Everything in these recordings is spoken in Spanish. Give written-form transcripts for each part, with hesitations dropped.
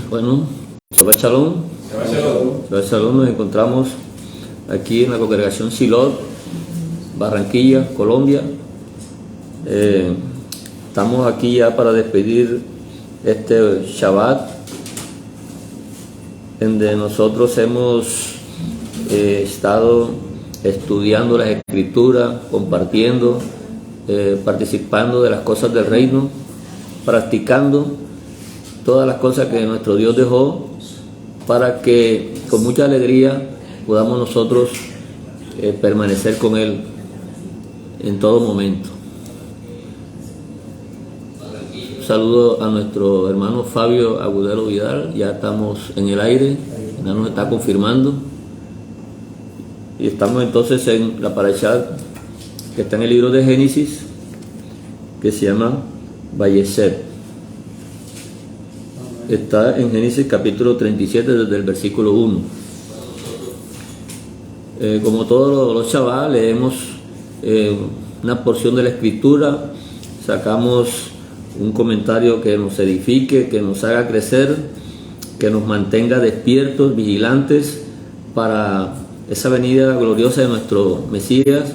Bueno, Shabbat Shalom. Shabbat Shalom. Nos encontramos aquí en la congregación Silot, Barranquilla, Colombia. Estamos aquí ya para despedir este Shabbat, donde nosotros hemos estado estudiando las Escrituras, compartiendo, participando de las cosas del reino, practicando todas las cosas que nuestro Dios dejó, para que con mucha alegría podamos nosotros permanecer con Él en todo momento. Un saludo a nuestro hermano Fabio Agudelo Vidal. Ya estamos en el aire, ya nos está confirmando, y estamos entonces en la parashá que está en el libro de Génesis, que se llama Vayeshev. Está en Génesis capítulo 37 desde el versículo 1. Como todos los Shabbat, leemos una porción de la Escritura, sacamos un comentario que nos edifique, que nos haga crecer, que nos mantenga despiertos, vigilantes, para esa venida gloriosa de nuestro Mesías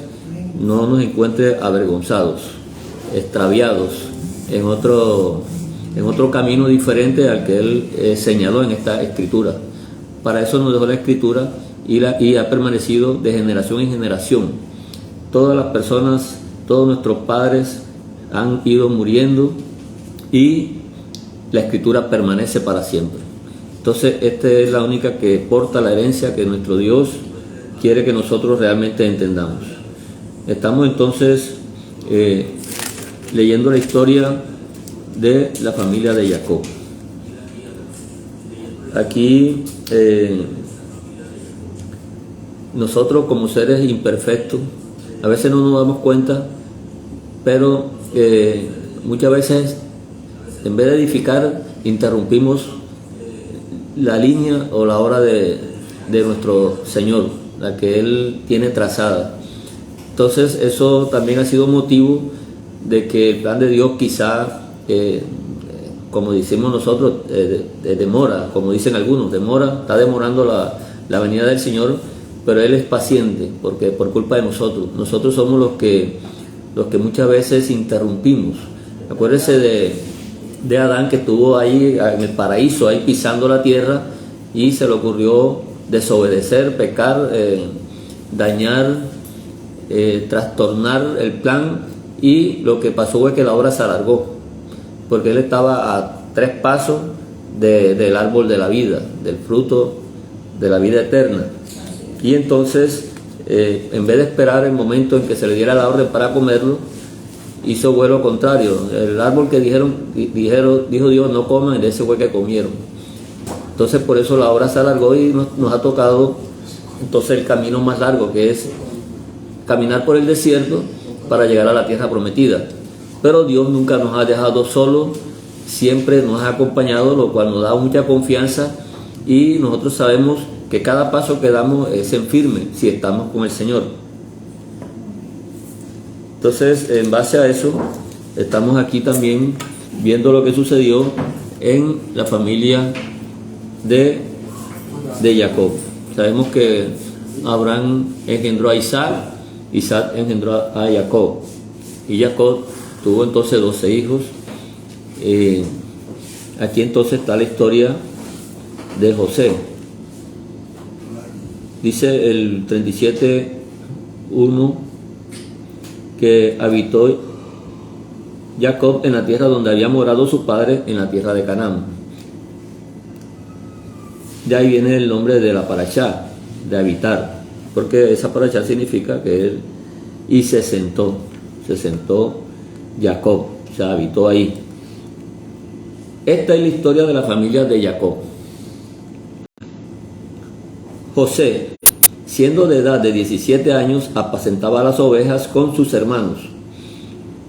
no nos encuentre avergonzados, extraviados en otro camino diferente al que Él señaló en esta Escritura. Para eso nos dejó la Escritura y ha permanecido de generación en generación. Todas las personas, todos nuestros padres han ido muriendo y la Escritura permanece para siempre. Entonces esta es la única que porta la herencia que nuestro Dios quiere que nosotros realmente entendamos. Estamos entonces leyendo la historia de la familia de Jacob. Aquí nosotros como seres imperfectos a veces no nos damos cuenta, pero muchas veces en vez de edificar interrumpimos la línea o la obra de nuestro Señor, la que Él tiene trazada. Entonces eso también ha sido motivo de que el plan de Dios quizá, como decimos nosotros, demora, como dicen algunos, está demorando la venida del Señor, pero Él es paciente, porque por culpa de nosotros somos los que muchas veces interrumpimos. Acuérdense de Adán, que estuvo ahí en el paraíso, ahí pisando la tierra, y se le ocurrió desobedecer, pecar, dañar, trastornar el plan, y lo que pasó fue que la obra se alargó, porque él estaba a 3 pasos del árbol de la vida, del fruto de la vida eterna. Y entonces, en vez de esperar el momento en que se le diera la orden para comerlo, hizo vuelo contrario. El árbol que dijo Dios no coman, de ese fue que comieron. Entonces por eso la obra se alargó y nos ha tocado entonces el camino más largo, que es caminar por el desierto para llegar a la tierra prometida. Pero Dios nunca nos ha dejado solos, siempre nos ha acompañado, lo cual nos da mucha confianza, y nosotros sabemos que cada paso que damos es en firme si estamos con el Señor. Entonces, en base a eso, estamos aquí también viendo lo que sucedió en la familia de Jacob. Sabemos que Abraham engendró a Isaac, Isaac engendró a Jacob, y Jacob tuvo entonces 12 hijos. Aquí entonces está la historia de José. Dice el 37:1 que habitó Jacob en la tierra donde había morado su padre, en la tierra de Canaán. De ahí viene el nombre de la parashá, de habitar, porque esa parashá significa que él se sentó Jacob, o sea, habitó ahí. Esta es la historia de la familia de Jacob. José, siendo de edad de 17 años, apacentaba las ovejas con sus hermanos.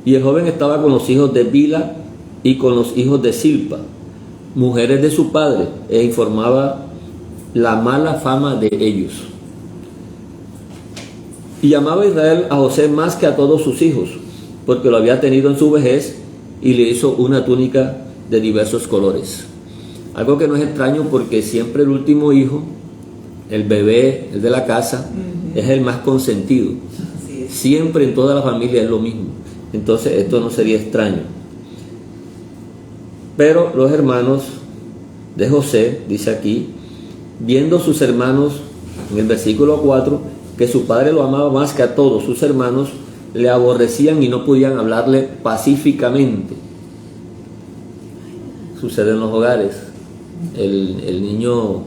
Y el joven estaba con los hijos de Bila y con los hijos de Silpa, mujeres de su padre, e informaba la mala fama de ellos. Y llamaba a Israel a José más que a todos sus hijos, porque lo había tenido en su vejez, y le hizo una túnica de diversos colores. Algo que no es extraño porque siempre el último hijo, el bebé, el de la casa, es el más consentido. Siempre en toda la familia es lo mismo. Entonces esto no sería extraño. Pero los hermanos de José, dice aquí, viendo sus hermanos, en el versículo 4, que su padre lo amaba más que a todos sus hermanos, le aborrecían y no podían hablarle pacíficamente. Sucede en los hogares. El niño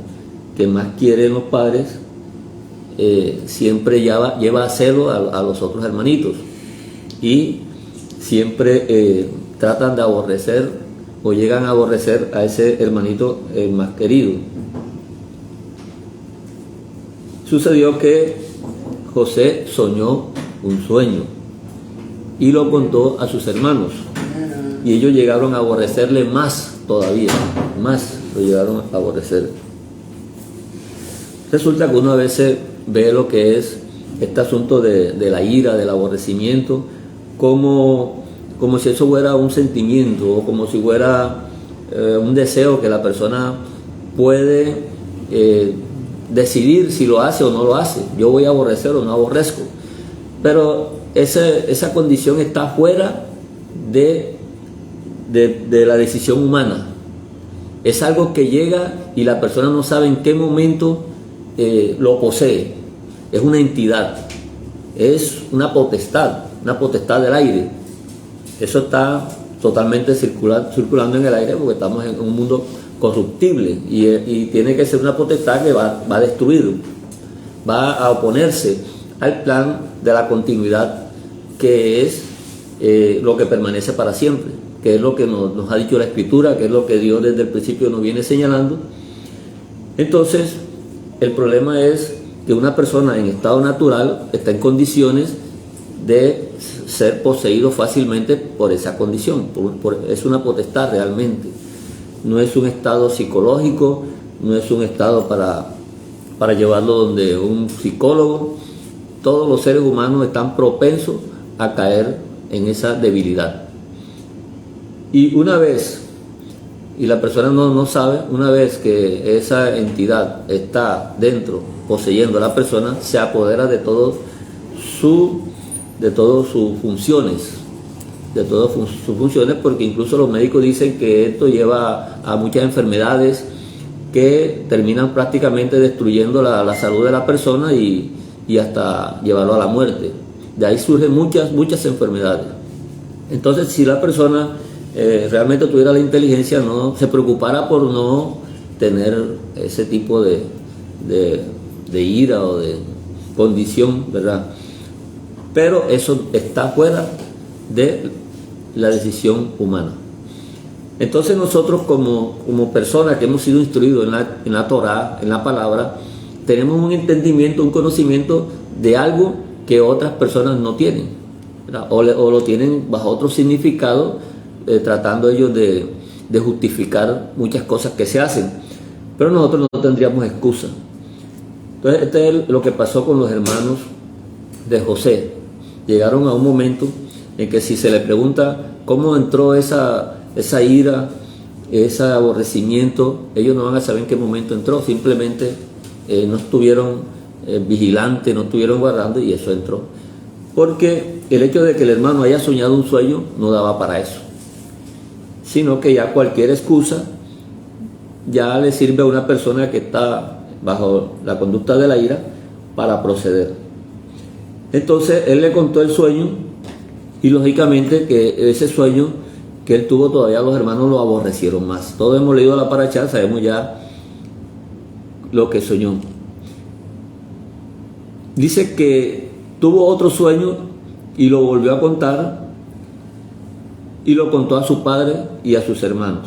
que más quieren los padres siempre lleva a celo a los otros hermanitos y siempre tratan de aborrecer o llegan a aborrecer a ese hermanito más querido. Sucedió que José soñó un sueño y lo contó a sus hermanos y ellos llegaron a aborrecerle más todavía, más lo llegaron a aborrecer. Resulta que uno a veces ve lo que es este asunto de la ira, del aborrecimiento, como si eso fuera un sentimiento o como si fuera un deseo que la persona puede decidir si lo hace o no lo hace. Yo voy a aborrecer o no aborrezco. Pero esa condición está fuera de la decisión humana. Es algo que llega y la persona no sabe en qué momento lo posee. Es una entidad, es una potestad del aire. Eso está totalmente circulando en el aire porque estamos en un mundo corruptible y tiene que ser una potestad que va a destruir, va a oponerse al plan de la continuidad, que es lo que permanece para siempre, que es lo que nos ha dicho la Escritura, que es lo que Dios desde el principio nos viene señalando. Entonces, el problema es que una persona en estado natural está en condiciones de ser poseído fácilmente por esa condición. Es una potestad realmente. No es un estado psicológico, no es un estado para llevarlo donde un psicólogo. Todos los seres humanos están propensos a caer en esa debilidad. Y una vez, y la persona no sabe, una vez que esa entidad está dentro, poseyendo a la persona, se apodera de todas sus funciones, porque incluso los médicos dicen que esto lleva a muchas enfermedades que terminan prácticamente destruyendo la salud de la persona y hasta llevarlo a la muerte. De ahí surgen muchas enfermedades. Entonces, si la persona realmente tuviera la inteligencia, no se preocupara por no tener ese tipo de ira o de condición, ¿verdad? Pero eso está fuera de la decisión humana. Entonces nosotros como personas que hemos sido instruidos en la Torá, en la palabra, tenemos un entendimiento, un conocimiento de algo que otras personas no tienen, ¿verdad? O lo tienen bajo otro significado, tratando ellos de justificar muchas cosas que se hacen, pero nosotros no tendríamos excusa. Entonces este es lo que pasó con los hermanos de José. Llegaron a un momento en que si se le pregunta cómo entró esa ira, ese aborrecimiento, ellos no van a saber en qué momento entró. Simplemente no estuvieron vigilantes, no estuvieron guardando y eso entró. Porque el hecho de que el hermano haya soñado un sueño no daba para eso, sino que ya cualquier excusa ya le sirve a una persona que está bajo la conducta de la ira para proceder. Entonces él le contó el sueño y lógicamente que ese sueño que él tuvo, todavía los hermanos lo aborrecieron más. Todos hemos leído la parashá, sabemos ya lo que soñó. Dice que tuvo otro sueño y lo volvió a contar y lo contó a su padre y a sus hermanos.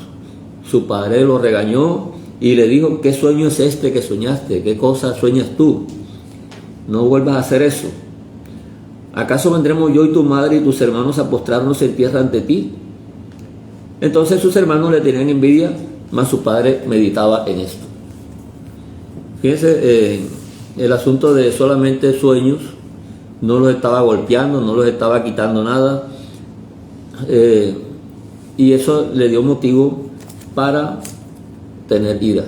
Su padre lo regañó y le dijo: ¿qué sueño es este que soñaste? ¿Qué cosa sueñas tú? No vuelvas a hacer eso. ¿Acaso vendremos yo y tu madre y tus hermanos a postrarnos en tierra ante ti? Entonces sus hermanos le tenían envidia, mas su padre meditaba en esto. Fíjense, el asunto de solamente sueños no los estaba golpeando, no los estaba quitando nada, y eso le dio motivo para tener ira.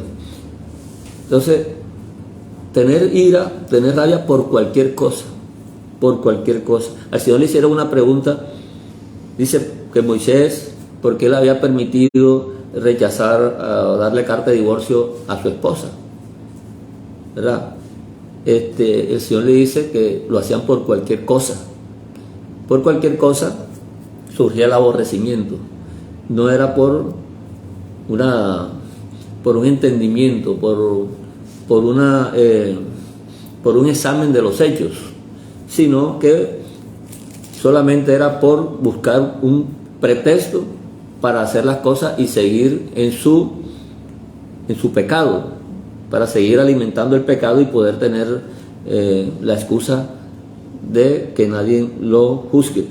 Entonces, tener ira, tener rabia por cualquier cosa, por cualquier cosa. Al Señor le hicieron una pregunta, dice que Moisés, ¿por qué le había permitido rechazar, darle carta de divorcio a su esposa? ¿Verdad? El Señor le dice que lo hacían por cualquier cosa. Por cualquier cosa surgía el aborrecimiento. No era por un entendimiento, por un examen de los hechos, sino que solamente era por buscar un pretexto para hacer las cosas y seguir en su pecado, para seguir alimentando el pecado y poder tener la excusa de que nadie lo juzgue.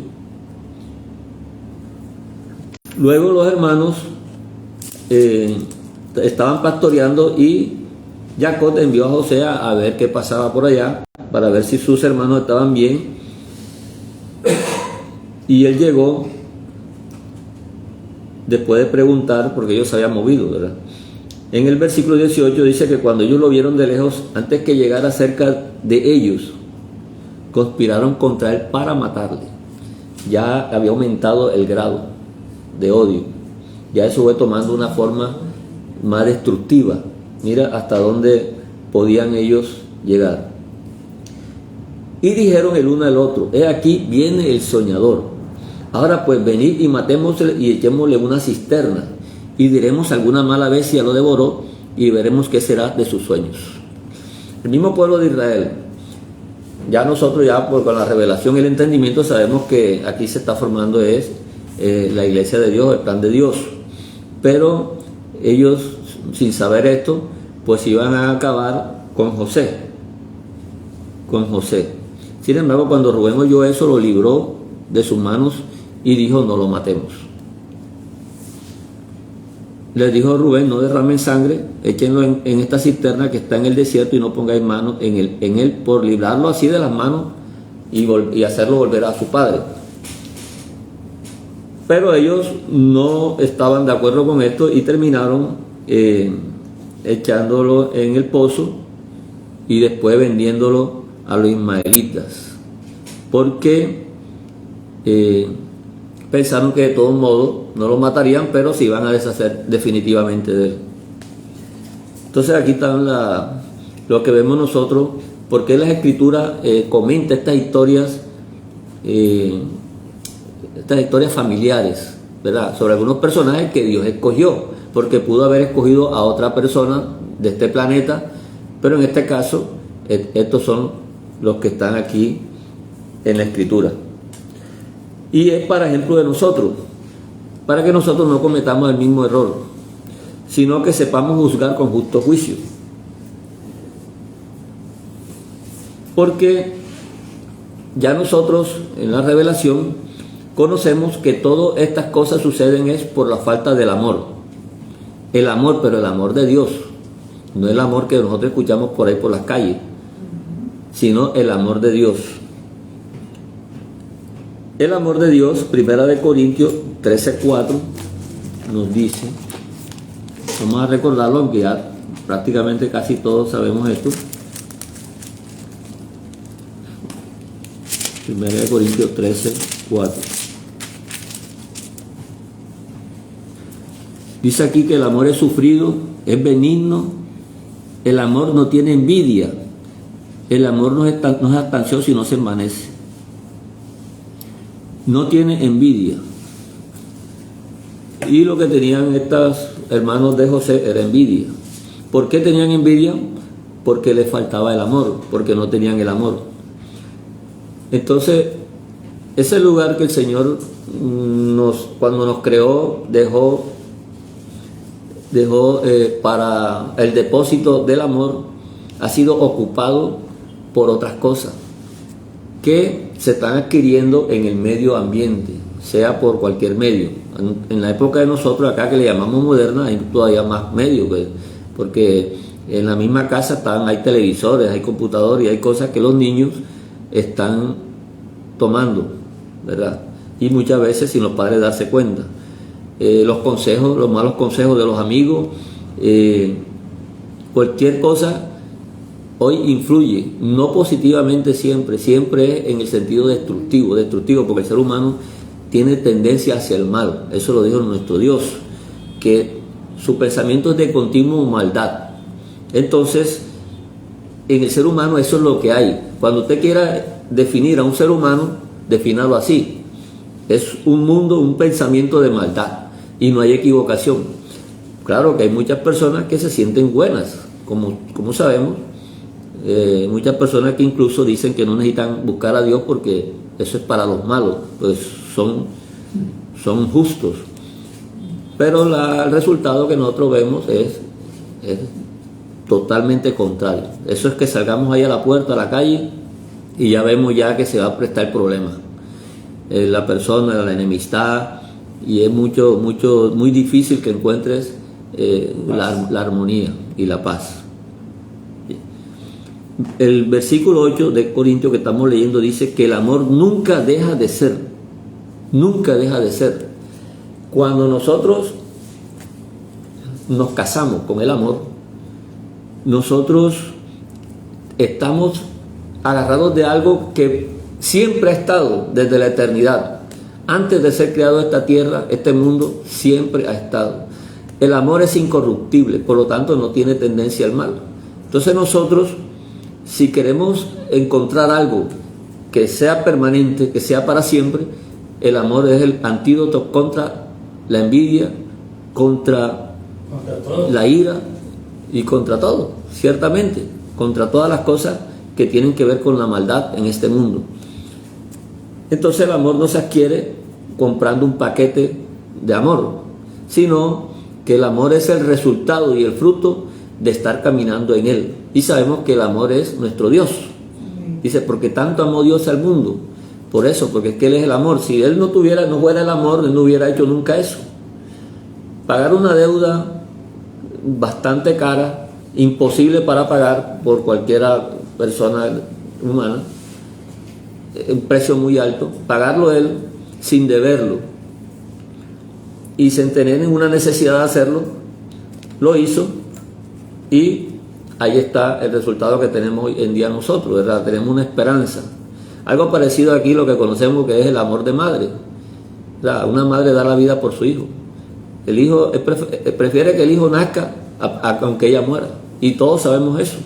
Luego los hermanos estaban pastoreando y Jacob envió a José a ver qué pasaba por allá, para ver si sus hermanos estaban bien. Y él llegó después de preguntar, porque ellos se habían movido, ¿verdad? En el versículo 18 dice que cuando ellos lo vieron de lejos, antes que llegara cerca de ellos, conspiraron contra él para matarle. Ya había aumentado el grado de odio. Ya eso fue tomando una forma más destructiva. Mira hasta dónde podían ellos llegar. Y dijeron el uno al otro: he aquí viene el soñador. Ahora pues venid y matémosle y echémosle una cisterna, y diremos alguna mala bestia lo devoró, y veremos qué será de sus sueños. El mismo pueblo de Israel, ya nosotros con la revelación y el entendimiento sabemos que aquí se está formando la iglesia de Dios, el plan de Dios. Pero ellos, sin saber esto, pues iban a acabar con José. Sin embargo, cuando Rubén oyó eso, lo libró de sus manos y dijo: no lo matemos. Les dijo Rubén: no derramen sangre, échenlo en esta cisterna que está en el desierto y no pongáis manos en él por librarlo así de las manos y hacerlo volver a su padre. Pero ellos no estaban de acuerdo con esto y terminaron echándolo en el pozo y después vendiéndolo a los ismaelitas, porque pensaron que de todos modos no lo matarían, pero se iban a deshacer definitivamente de él. Entonces aquí están lo que vemos nosotros, porque las escrituras comenta estas historias familiares, ¿verdad?, sobre algunos personajes que Dios escogió, porque pudo haber escogido a otra persona de este planeta, pero en este caso estos son los que están aquí en la escritura. Y es para ejemplo de nosotros, para que nosotros no cometamos el mismo error, sino que sepamos juzgar con justo juicio. Porque ya nosotros en la revelación conocemos que todas estas cosas suceden es por la falta del amor. El amor, pero el amor de Dios, no el amor que nosotros escuchamos por ahí por las calles, sino el amor de Dios. El amor de Dios, 1 Corintios 13:4, nos dice, vamos a recordarlo, aunque ya prácticamente casi todos sabemos esto. 1 Corintios 13:4. Dice aquí que el amor es sufrido, es benigno, el amor no tiene envidia, el amor no es jactancioso y no se envanece. No tiene envidia. Y lo que tenían estos hermanos de José era envidia. ¿Por qué tenían envidia? Porque les faltaba el amor, porque no tenían el amor. Entonces, ese lugar que el Señor cuando nos creó, dejó para el depósito del amor, ha sido ocupado por otras cosas que se están adquiriendo en el medio ambiente, sea por cualquier medio. En la época de nosotros acá, que le llamamos moderna, hay todavía más medios, porque en la misma casa hay televisores, hay computadores y hay cosas que los niños están tomando, ¿verdad? Y muchas veces sin los padres darse cuenta. Los malos consejos de los amigos, Cualquier cosa hoy influye, no positivamente siempre en el sentido destructivo, porque el ser humano tiene tendencia hacia el mal. Eso lo dijo nuestro Dios, que su pensamiento es de continuo maldad. Entonces, en el ser humano eso es lo que hay. Cuando usted quiera definir a un ser humano, defínalo así: es un mundo, un pensamiento de maldad, y no hay equivocación. Claro que hay muchas personas que se sienten buenas, como sabemos, muchas personas que incluso dicen que no necesitan buscar a Dios porque eso es para los malos, pues son justos. Pero el resultado que nosotros vemos es totalmente contrario. Eso es que salgamos ahí a la puerta, a la calle, y ya vemos ya que se va a prestar problemas. La persona, la enemistad, y es muy difícil que encuentres la armonía y la paz. El versículo 8 de Corintios que estamos leyendo dice que el amor nunca deja de ser. Nunca deja de ser. Cuando nosotros nos casamos con el amor, nosotros estamos agarrados de algo que siempre ha estado desde la eternidad. Antes de ser creado esta tierra, este mundo siempre ha estado. El amor es incorruptible, por lo tanto no tiene tendencia al mal. Entonces nosotros, si queremos encontrar algo que sea permanente, que sea para siempre, el amor es el antídoto contra la envidia, contra la ira y contra todo, ciertamente, contra todas las cosas que tienen que ver con la maldad en este mundo. Entonces el amor no se adquiere comprando un paquete de amor, sino que el amor es el resultado y el fruto de estar caminando en él. Y sabemos que el amor es nuestro Dios. Dice, porque tanto amó Dios al mundo. Por eso, porque es que Él es el amor. Si Él no fuera el amor, Él no hubiera hecho nunca eso. Pagar una deuda bastante cara, imposible para pagar por cualquiera persona humana, un precio muy alto, pagarlo Él sin deberlo y sin tener ninguna necesidad de hacerlo, lo hizo, y ahí está el resultado que tenemos hoy en día nosotros, ¿verdad? Tenemos una esperanza. Algo parecido aquí, lo que conocemos que es el amor de madre. O sea, una madre da la vida por su hijo. El hijo prefiere que el hijo nazca aunque ella muera. Y todos sabemos eso.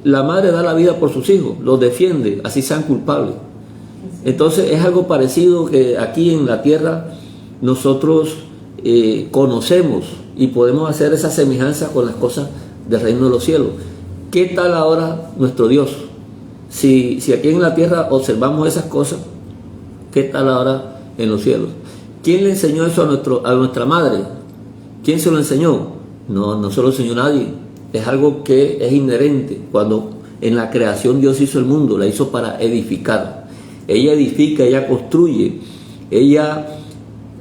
La madre da la vida por sus hijos, los defiende, así sean culpables. Entonces es algo parecido que aquí en la tierra nosotros conocemos y podemos hacer esa semejanza con las cosas del reino de los cielos. ¿Qué tal ahora nuestro Dios? Si aquí en la tierra observamos esas cosas, ¿qué tal ahora en los cielos? ¿Quién le enseñó eso a nuestra madre? ¿Quién se lo enseñó? No se lo enseñó nadie. Es algo que es inherente. Cuando en la creación Dios hizo el mundo, la hizo para edificar. Ella edifica, ella construye, ella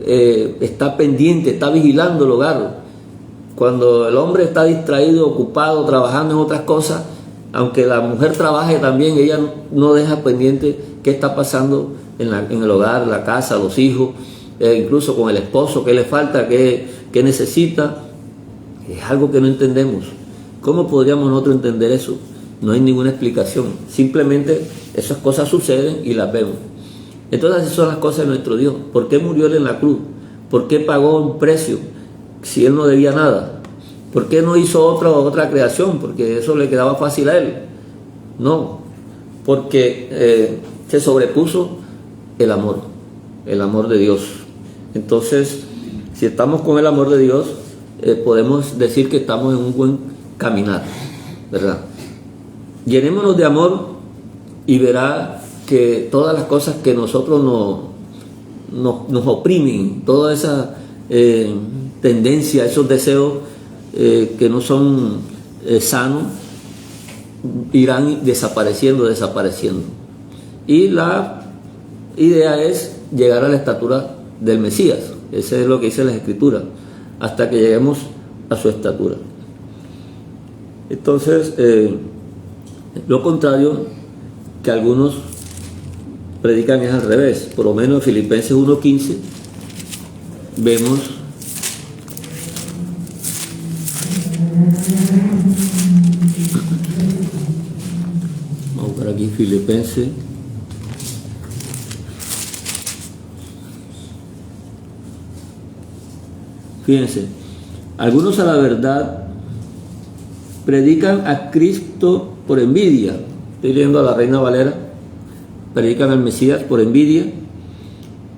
está pendiente, está vigilando el hogar. Cuando el hombre está distraído, ocupado, trabajando en otras cosas, aunque la mujer trabaje también, ella no deja pendiente qué está pasando en el hogar, la casa, los hijos, incluso con el esposo, qué le falta, qué necesita. Es algo que no entendemos. ¿Cómo podríamos nosotros entender eso? No hay ninguna explicación. Simplemente esas cosas suceden y las vemos. Entonces esas son las cosas de nuestro Dios. ¿Por qué murió Él en la cruz? ¿Por qué pagó un precio si Él no debía nada? ¿Por qué no hizo otra creación? Porque eso le quedaba fácil a Él. No, porque se sobrepuso el amor de Dios. Entonces, si estamos con el amor de Dios, podemos decir que estamos en un buen caminar, ¿verdad? Llenémonos de amor y verá que todas las cosas que nosotros nos oprimen, toda esa tendencia, esos deseos que no son sanos, irán desapareciendo. Y la idea es llegar a la estatura del Mesías. Eso es lo que dice la Escritura, hasta que lleguemos a su estatura. Entonces, lo contrario que algunos predican es al revés. Por lo menos en Filipenses 1:15 vemos aquí Filipenses. Fíjense, algunos a la verdad predican a Cristo por envidia. Estoy leyendo a la Reina Valera. Predican al Mesías por envidia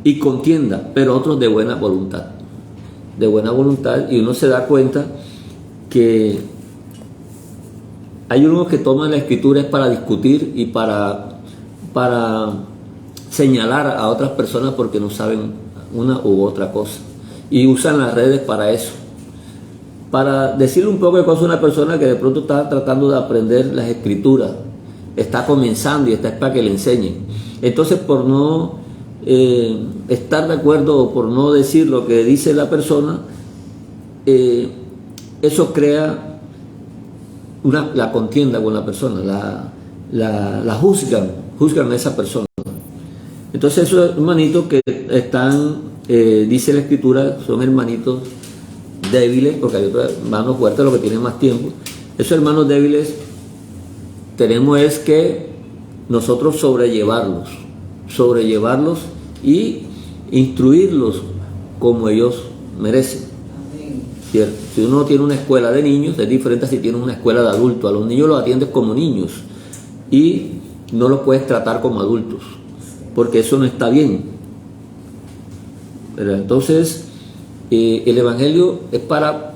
y contienda, pero otros de buena voluntad. De buena voluntad, y uno se da cuenta que hay unos que toman la escritura para discutir y para señalar a otras personas porque no saben una u otra cosa, y usan las redes para eso, para decirle un poco de cosas a una persona que de pronto está tratando de aprender las escrituras, está comenzando y está para que le enseñen. Entonces, por no estar de acuerdo o por no decir lo que dice la persona, eso crea la contienda con la persona, la juzgan a esa persona. Entonces esos hermanitos que están, dice la escritura, son hermanitos débiles, porque hay otros hermanos fuertes, los que tienen más tiempo. Esos hermanos débiles tenemos es que nosotros sobrellevarlos y instruirlos como ellos merecen. ¿Cierto? Si uno tiene una escuela de niños, es diferente a si tiene una escuela de adultos. A los niños los atiendes como niños y no los puedes tratar como adultos, porque eso no está bien. Pero entonces, el Evangelio es para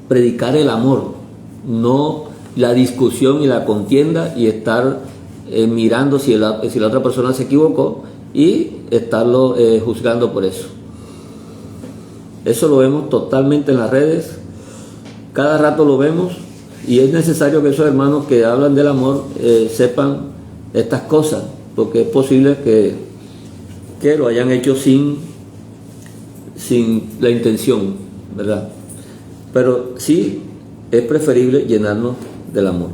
predicar el amor, no la discusión y la contienda y estar mirando si la otra persona se equivocó y estarlo juzgando por eso. Eso lo vemos totalmente en las redes, cada rato lo vemos, y es necesario que esos hermanos que hablan del amor sepan estas cosas, porque es posible que lo hayan hecho sin la intención, ¿verdad? Pero sí es preferible llenarnos del amor.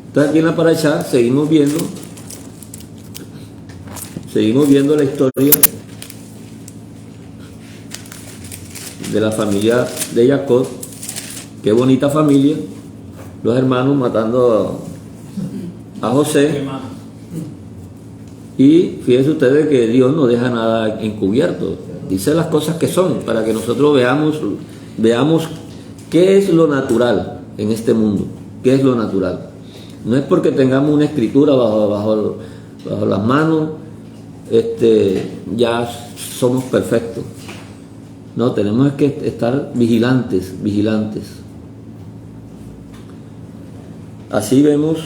Entonces aquí en la paraxá seguimos viendo la historia de la familia de Jacob. Qué bonita familia, los hermanos matando a José. Y fíjense ustedes que Dios no deja nada encubierto, dice las cosas que son, para que nosotros veamos qué es lo natural en este mundo, qué es lo natural. No es porque tengamos una escritura bajo las manos, ya somos perfectos. No, tenemos que estar vigilantes. Así vemos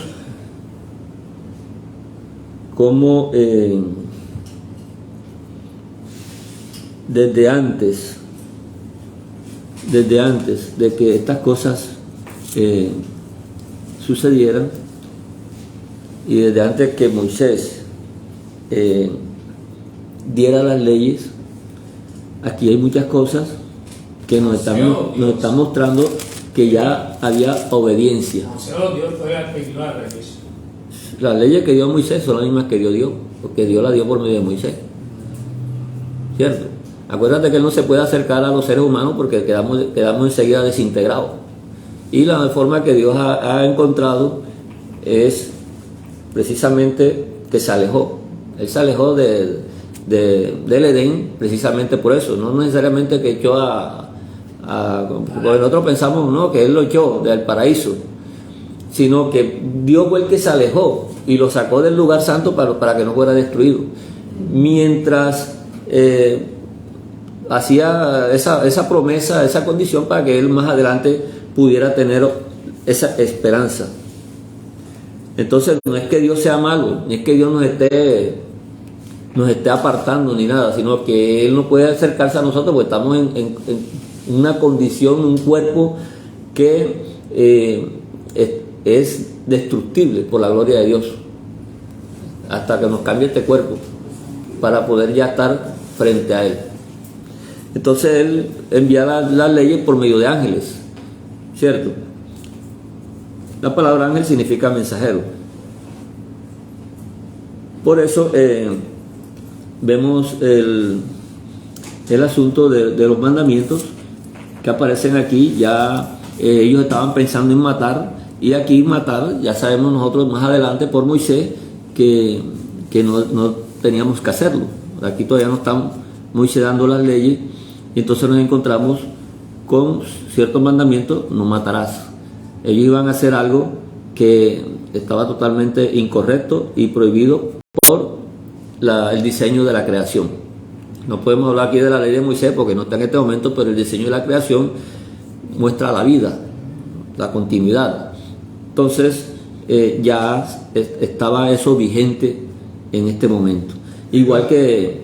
cómo desde antes de que estas cosas sucedieran, y desde antes que Moisés diera las leyes, aquí hay muchas cosas que nos están mostrando que ya había obediencia. Las leyes que dio Moisés son las mismas que dio Dios, porque Dios las dio por medio de Moisés, ¿cierto? Acuérdate que Él no se puede acercar a los seres humanos porque quedamos enseguida desintegrados, y la forma que Dios ha encontrado es precisamente que se alejó. Él se alejó del Edén precisamente por eso, no necesariamente que echó porque nosotros pensamos, no, que Él lo echó del paraíso, sino que Dios fue el que se alejó y lo sacó del lugar santo para que no fuera destruido, mientras hacía esa promesa, esa condición, para que Él más adelante pudiera tener esa esperanza. Entonces no es que Dios sea malo, ni es que Dios nos esté apartando ni nada, sino que Él no puede acercarse a nosotros porque estamos en una condición, un cuerpo que es destructible por la gloria de Dios, hasta que nos cambie este cuerpo para poder ya estar frente a Él. Entonces Él envía las leyes por medio de ángeles, ¿cierto? La palabra ángel significa mensajero. Por eso vemos el asunto de los mandamientos que aparecen aquí. Ya ellos estaban pensando en matar, Y aquí matar, ya sabemos nosotros más adelante por Moisés que no teníamos que hacerlo. Aquí todavía no están Moisés dando las leyes, y entonces nos encontramos con ciertos mandamientos: no matarás. Ellos iban a hacer algo que estaba totalmente incorrecto y prohibido por el diseño de la creación. No podemos hablar aquí de la ley de Moisés porque no está en este momento, pero el diseño de la creación muestra la vida, la continuidad. Entonces ya estaba eso vigente en este momento. Igual que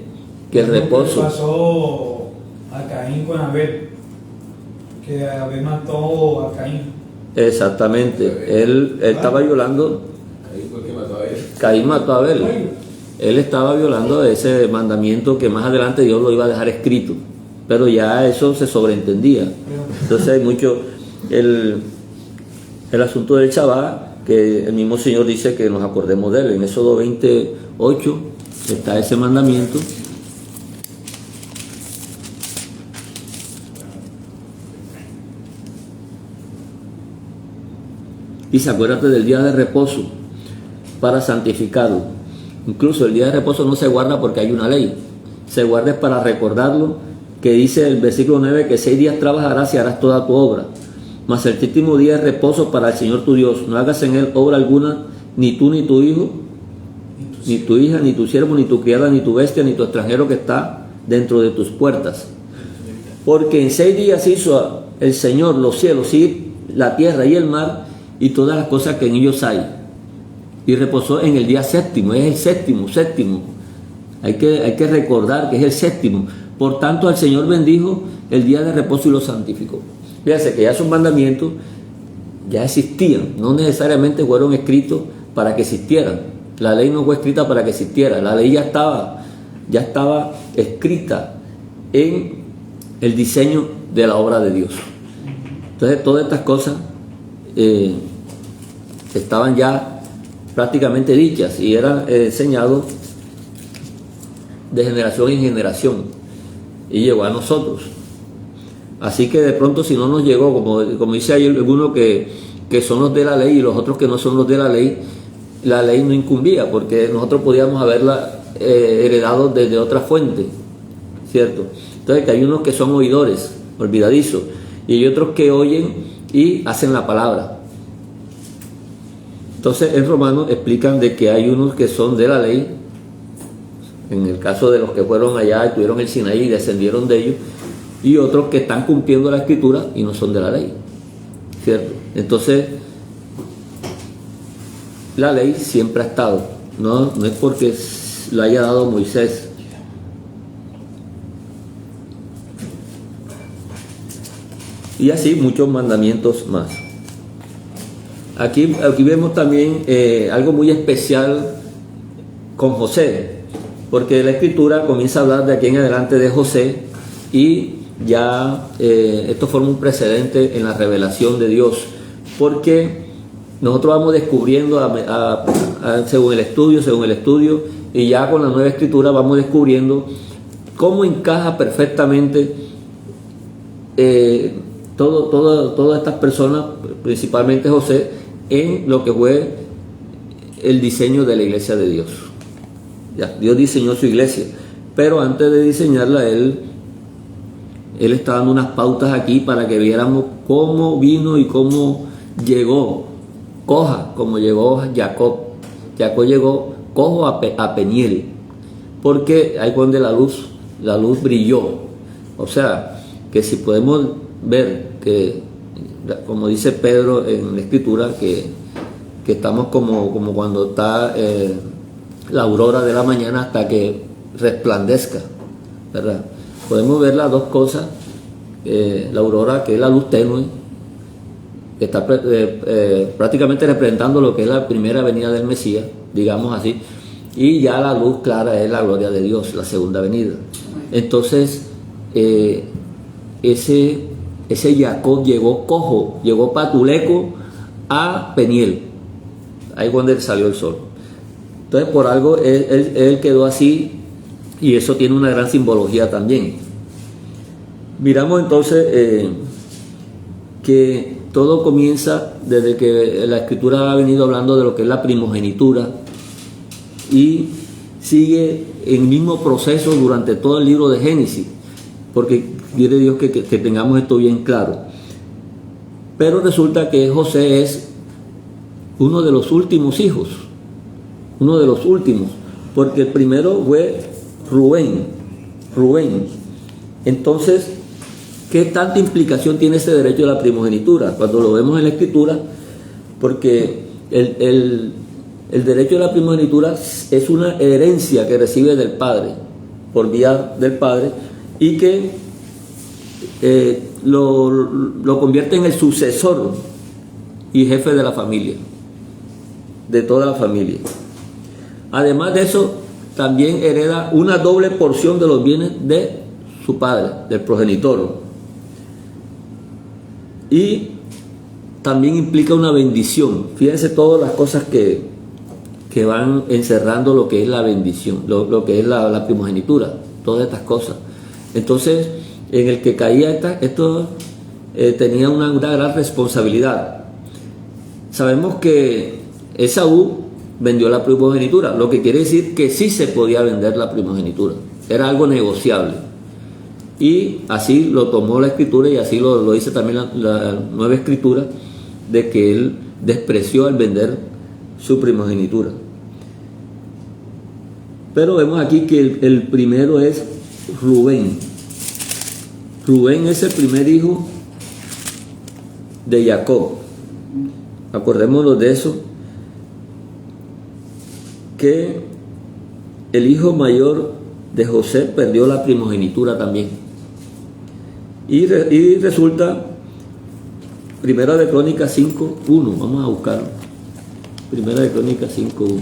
el reposo. ¿Qué pasó a Caín con Abel? Que Abel mató a Caín. Exactamente. Él estaba violando. Caín mató a Abel. Él estaba violando ese mandamiento que más adelante Dios lo iba a dejar escrito, pero ya eso se sobreentendía. Entonces hay mucho el asunto del Shabbat, que el mismo Señor dice que nos acordemos de él. En Éxodo 28 está ese mandamiento. Dice: acuérdate del día de reposo para santificarlo. Incluso el día de reposo no se guarda porque hay una ley, se guarda para recordarlo, que dice el versículo 9 que 6 días trabajarás y harás toda tu obra, mas el séptimo día es reposo para el Señor tu Dios. No hagas en él obra alguna, ni tú, ni tu hijo, ni tu hija, ni tu siervo, ni tu criada, ni tu bestia, ni tu extranjero que está dentro de tus puertas. Porque en 6 días hizo el Señor los cielos y la tierra y el mar y todas las cosas que en ellos hay, y reposó en el día séptimo. Es el séptimo. Hay que recordar que es el séptimo. Por tanto, el Señor bendijo el día de reposo y lo santificó. Fíjense que ya esos mandamientos ya existían, no necesariamente fueron escritos para que existieran. La ley no fue escrita para que existiera, la ley ya estaba escrita en el diseño de la obra de Dios. Entonces todas estas cosas estaban ya prácticamente dichas y eran enseñados de generación en generación, y llegó a nosotros. Así que de pronto, si no nos llegó, como dice ahí alguno que son los de la ley y los otros que no son los de la ley no incumbía, porque nosotros podíamos haberla heredado desde otra fuente, ¿cierto? Entonces que hay unos que son oidores, olvidadizos, y hay otros que oyen y hacen la palabra. Entonces en Romanos explican de que hay unos que son de la ley, en el caso de los que fueron allá y tuvieron el Sinaí y descendieron de ellos, y otros que están cumpliendo la escritura y no son de la ley, ¿cierto? Entonces la ley siempre ha estado, no es porque la haya dado Moisés. Y así muchos mandamientos más. Aquí vemos también algo muy especial con José, porque la escritura comienza a hablar de aquí en adelante de José, y ya esto forma un precedente en la revelación de Dios, porque nosotros vamos descubriendo según el estudio, y ya con la nueva escritura vamos descubriendo cómo encaja perfectamente todas estas personas, principalmente José, en lo que fue el diseño de la iglesia de Dios. Ya, Dios diseñó su iglesia, pero antes de diseñarla Él está dando unas pautas aquí para que viéramos cómo vino y cómo llegó, como llegó Jacob. Jacob llegó cojo a Peniel, porque ahí cuando la luz brilló. O sea, que si podemos ver que, como dice Pedro en la escritura, que estamos como cuando está la aurora de la mañana hasta que resplandezca, ¿verdad? Podemos ver las dos cosas, la aurora, que es la luz tenue, que está prácticamente representando lo que es la primera venida del Mesías, digamos así, y ya la luz clara es la gloria de Dios, la segunda venida. Entonces ese Jacob llegó cojo, llegó patuleco a Peniel, ahí donde salió el sol. Entonces por algo él quedó así, y eso tiene una gran simbología también. Miramos entonces que todo comienza desde que la Escritura ha venido hablando de lo que es la primogenitura y sigue el mismo proceso durante todo el libro de Génesis, porque quiere Dios que tengamos esto bien claro. Pero resulta que José es uno de los últimos hijos, porque el primero fue Rubén. Entonces, ¿qué tanta implicación tiene ese derecho de la primogenitura? Cuando lo vemos en la Escritura, porque el derecho de la primogenitura es una herencia que recibe del Padre, por vía del Padre, y que lo convierte en el sucesor y jefe de la familia, de toda la familia. Además de eso, también hereda una doble porción de los bienes de su padre, del progenitor. Y también implica una bendición. Fíjense todas las cosas que van encerrando lo que es la bendición, lo que es la primogenitura, todas estas cosas. Entonces, en el que caía esto tenía una gran responsabilidad. Sabemos que Esaú vendió la primogenitura, lo que quiere decir que sí se podía vender la primogenitura, era algo negociable. Y así lo tomó la Escritura, y así lo dice también la Nueva Escritura, de que él despreció al vender su primogenitura. Pero vemos aquí que el primero es Rubén. Rubén es el primer hijo de Jacob. Acordémonos de eso, que el hijo mayor de José perdió la primogenitura también. Y resulta, Primera de Crónicas 5:1, vamos a buscarlo. Primera de Crónicas 5:1.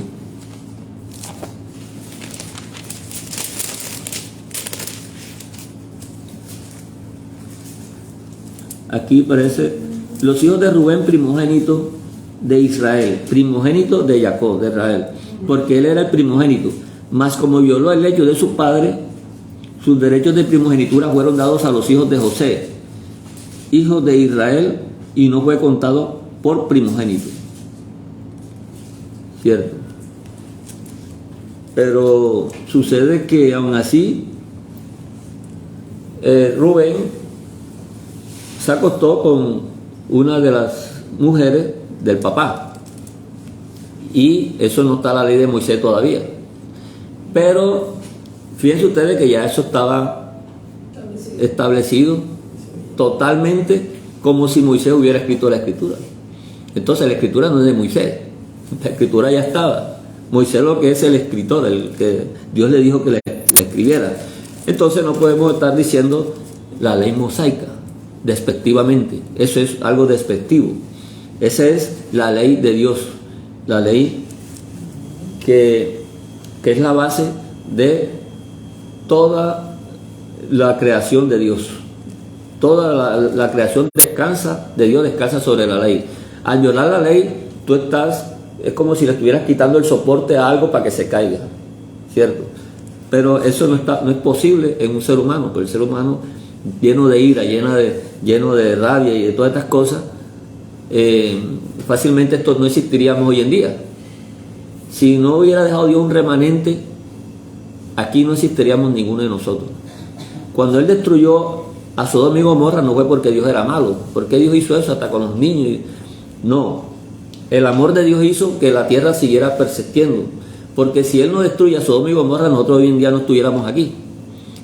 Aquí parece, los hijos de Rubén, primogénito de Israel, primogénito de Jacob, de Israel, porque él era el primogénito, mas como violó el lecho de su padre, sus derechos de primogenitura fueron dados a los hijos de José, hijos de Israel, y no fue contado por primogénito. ¿Cierto? Pero sucede que aún así Rubén se acostó con una de las mujeres del papá, y eso no está en la ley de Moisés todavía. Pero fíjense ustedes que ya eso estaba establecido totalmente, como si Moisés hubiera escrito la Escritura. Entonces la Escritura no es de Moisés, la Escritura ya estaba. Moisés lo que es el escritor, el que Dios le dijo que le escribiera. Entonces no podemos estar diciendo la ley mosaica despectivamente. Eso es algo despectivo. Esa es la ley de Dios, la ley que es la base de toda la creación de Dios. Toda la creación descansa de Dios, descansa sobre la ley. Al violar la ley, es como si le estuvieras quitando el soporte a algo para que se caiga, ¿cierto? Pero eso no es posible en un ser humano, porque el ser humano, lleno de ira, lleno de rabia y de todas estas cosas, fácilmente esto no existiríamos hoy en día. Si no hubiera dejado Dios un remanente, aquí no existiríamos ninguno de nosotros. Cuando Él destruyó a Sodoma y Gomorra, no fue porque Dios era malo. ¿Por qué Dios hizo eso hasta con los niños? No, el amor de Dios hizo que la tierra siguiera persistiendo, porque si Él no destruye a Sodoma y Gomorra, nosotros hoy en día no estuviéramos aquí.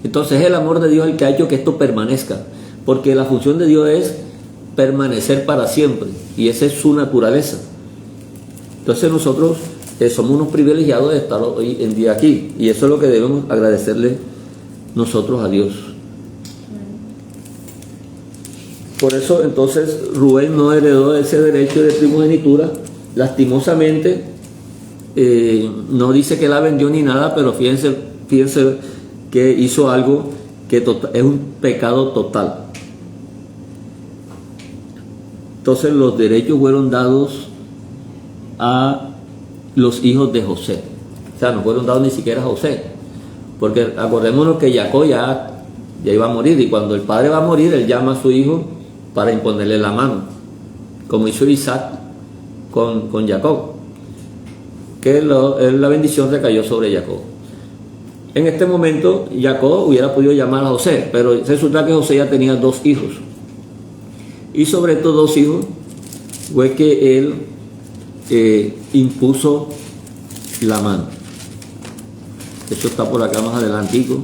Entonces es el amor de Dios el que ha hecho que esto permanezca, porque la función de Dios es permanecer para siempre, y esa es su naturaleza. Entonces nosotros somos unos privilegiados de estar hoy en día aquí, y eso es lo que debemos agradecerle nosotros a Dios. Por eso entonces Rubén no heredó ese derecho de primogenitura. Lastimosamente no dice que la vendió ni nada, pero fíjense que hizo algo que es un pecado total. Entonces los derechos fueron dados a los hijos de José. O sea, no fueron dados ni siquiera a José, porque acordémonos que Jacob ya iba a morir, y cuando el padre va a morir, él llama a su hijo para imponerle la mano, como hizo Isaac con Jacob, que la bendición recayó sobre Jacob. En este momento Jacob hubiera podido llamar a José, pero resulta que José ya tenía 2 hijos, y sobre estos 2 hijos fue que él impuso la mano. Esto está por acá más adelantico,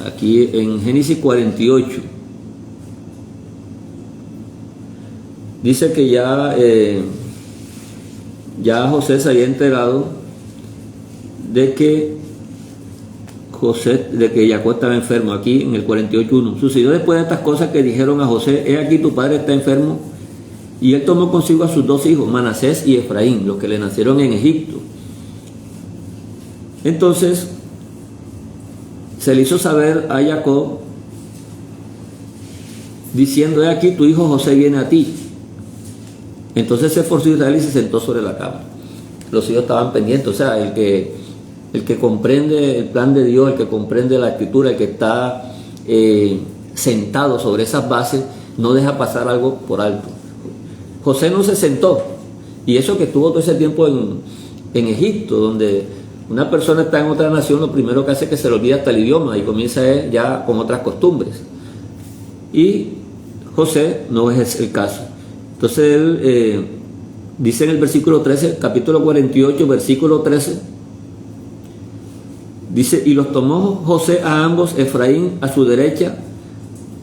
aquí en Génesis 48. Dice que ya José se había enterado de que Jacob estaba enfermo. Aquí en el 48:1 sucedió después de estas cosas que dijeron a José: he aquí tu padre está enfermo. Y él tomó consigo a sus 2 hijos, Manasés y Efraín, los que le nacieron en Egipto. Entonces se le hizo saber a Jacob, diciendo: he aquí tu hijo José viene a ti. Entonces se esforzó Israel y se sentó sobre la cama. Los hijos estaban pendientes. O sea, el que comprende el plan de Dios, el que comprende la escritura, el que está sentado sobre esas bases, no deja pasar algo por alto. José no se sentó, y eso que estuvo todo ese tiempo en Egipto, donde una persona está en otra nación, lo primero que hace es que se le olvida hasta el idioma y comienza ya con otras costumbres. Y José no es el caso. Entonces él dice en el versículo 13, capítulo 48, versículo 13, dice: y los tomó José a ambos, Efraín a su derecha,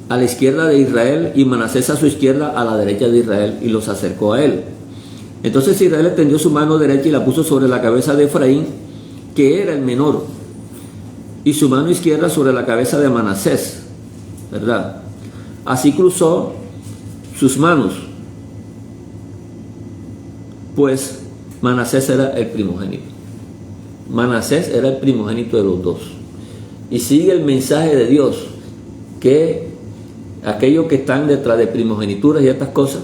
a la izquierda de Israel, y Manasés a su izquierda, a la derecha de Israel, y los acercó a él. Entonces Israel extendió su mano derecha y la puso sobre la cabeza de Efraín, que era el menor, y su mano izquierda sobre la cabeza de Manasés, ¿verdad? Así cruzó sus manos, pues Manasés era el primogénito. Manasés era el primogénito de los 2. Y sigue el mensaje de Dios, que aquellos que están detrás de primogenituras y estas cosas,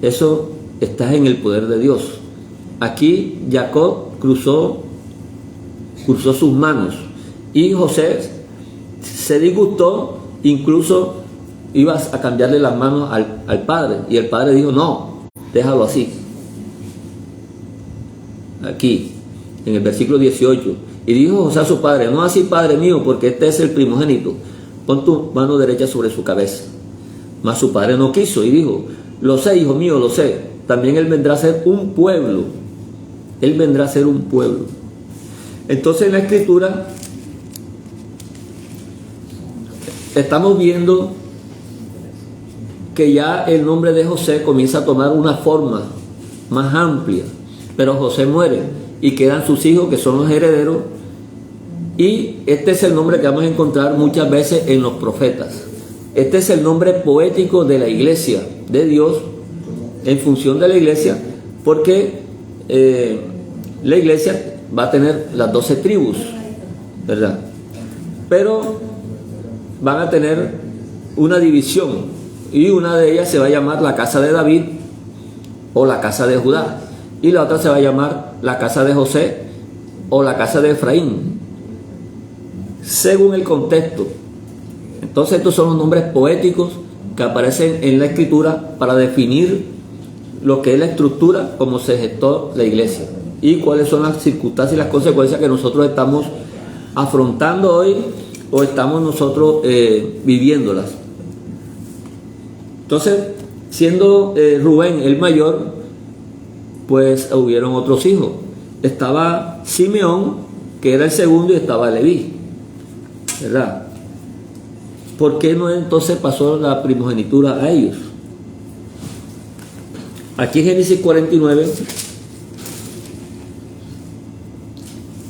eso está en el poder de Dios. Aquí Jacob cruzó sus manos, y José se disgustó, incluso iba a cambiarle las manos al padre, y el padre dijo: no, déjalo así. Aquí en el versículo 18, y dijo José a su padre: no así, padre mío, porque este es el primogénito, pon tu mano derecha sobre su cabeza. Mas su padre no quiso, y dijo: lo sé, hijo mío, lo sé, también él vendrá a ser un pueblo. Él vendrá a ser un pueblo. Entonces en la escritura estamos viendo que ya el nombre de José comienza a tomar una forma más amplia, pero José muere y quedan sus hijos, que son los herederos, y este es el nombre que vamos a encontrar muchas veces en los profetas. Este es el nombre poético de la iglesia, de Dios, en función de la iglesia, porque la iglesia va a tener las 12 tribus, ¿verdad? Pero van a tener una división, y una de ellas se va a llamar la casa de David o la casa de Judá, y la otra se va a llamar la casa de José o la casa de Efraín, según el contexto. Entonces estos son los nombres poéticos que aparecen en la escritura para definir lo que es la estructura, cómo se gestó la iglesia y cuáles son las circunstancias y las consecuencias que nosotros estamos afrontando hoy o estamos nosotros viviéndolas. Entonces, siendo Rubén el mayor, pues hubieron otros hijos. Estaba Simeón, que era el segundo, y estaba Leví, ¿verdad? ¿Por qué no entonces pasó la primogenitura a ellos? Aquí en Génesis 49,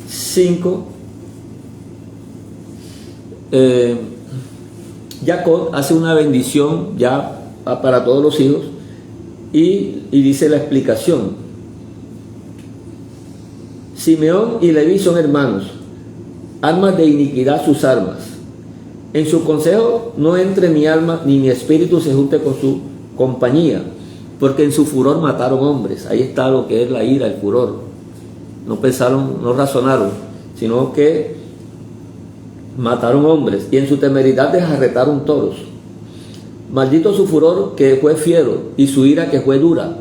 5, Jacob hace una bendición ya para todos los hijos y dice la explicación: Simeón y Leví son hermanos, armas de iniquidad sus armas. En su consejo no entre mi alma, ni mi espíritu se junte con su compañía, porque en su furor mataron hombres. Ahí está lo que es la ira, el furor. No pensaron, no razonaron, sino que mataron hombres y en su temeridad desarretaron toros. Maldito su furor que fue fiero y su ira que fue dura.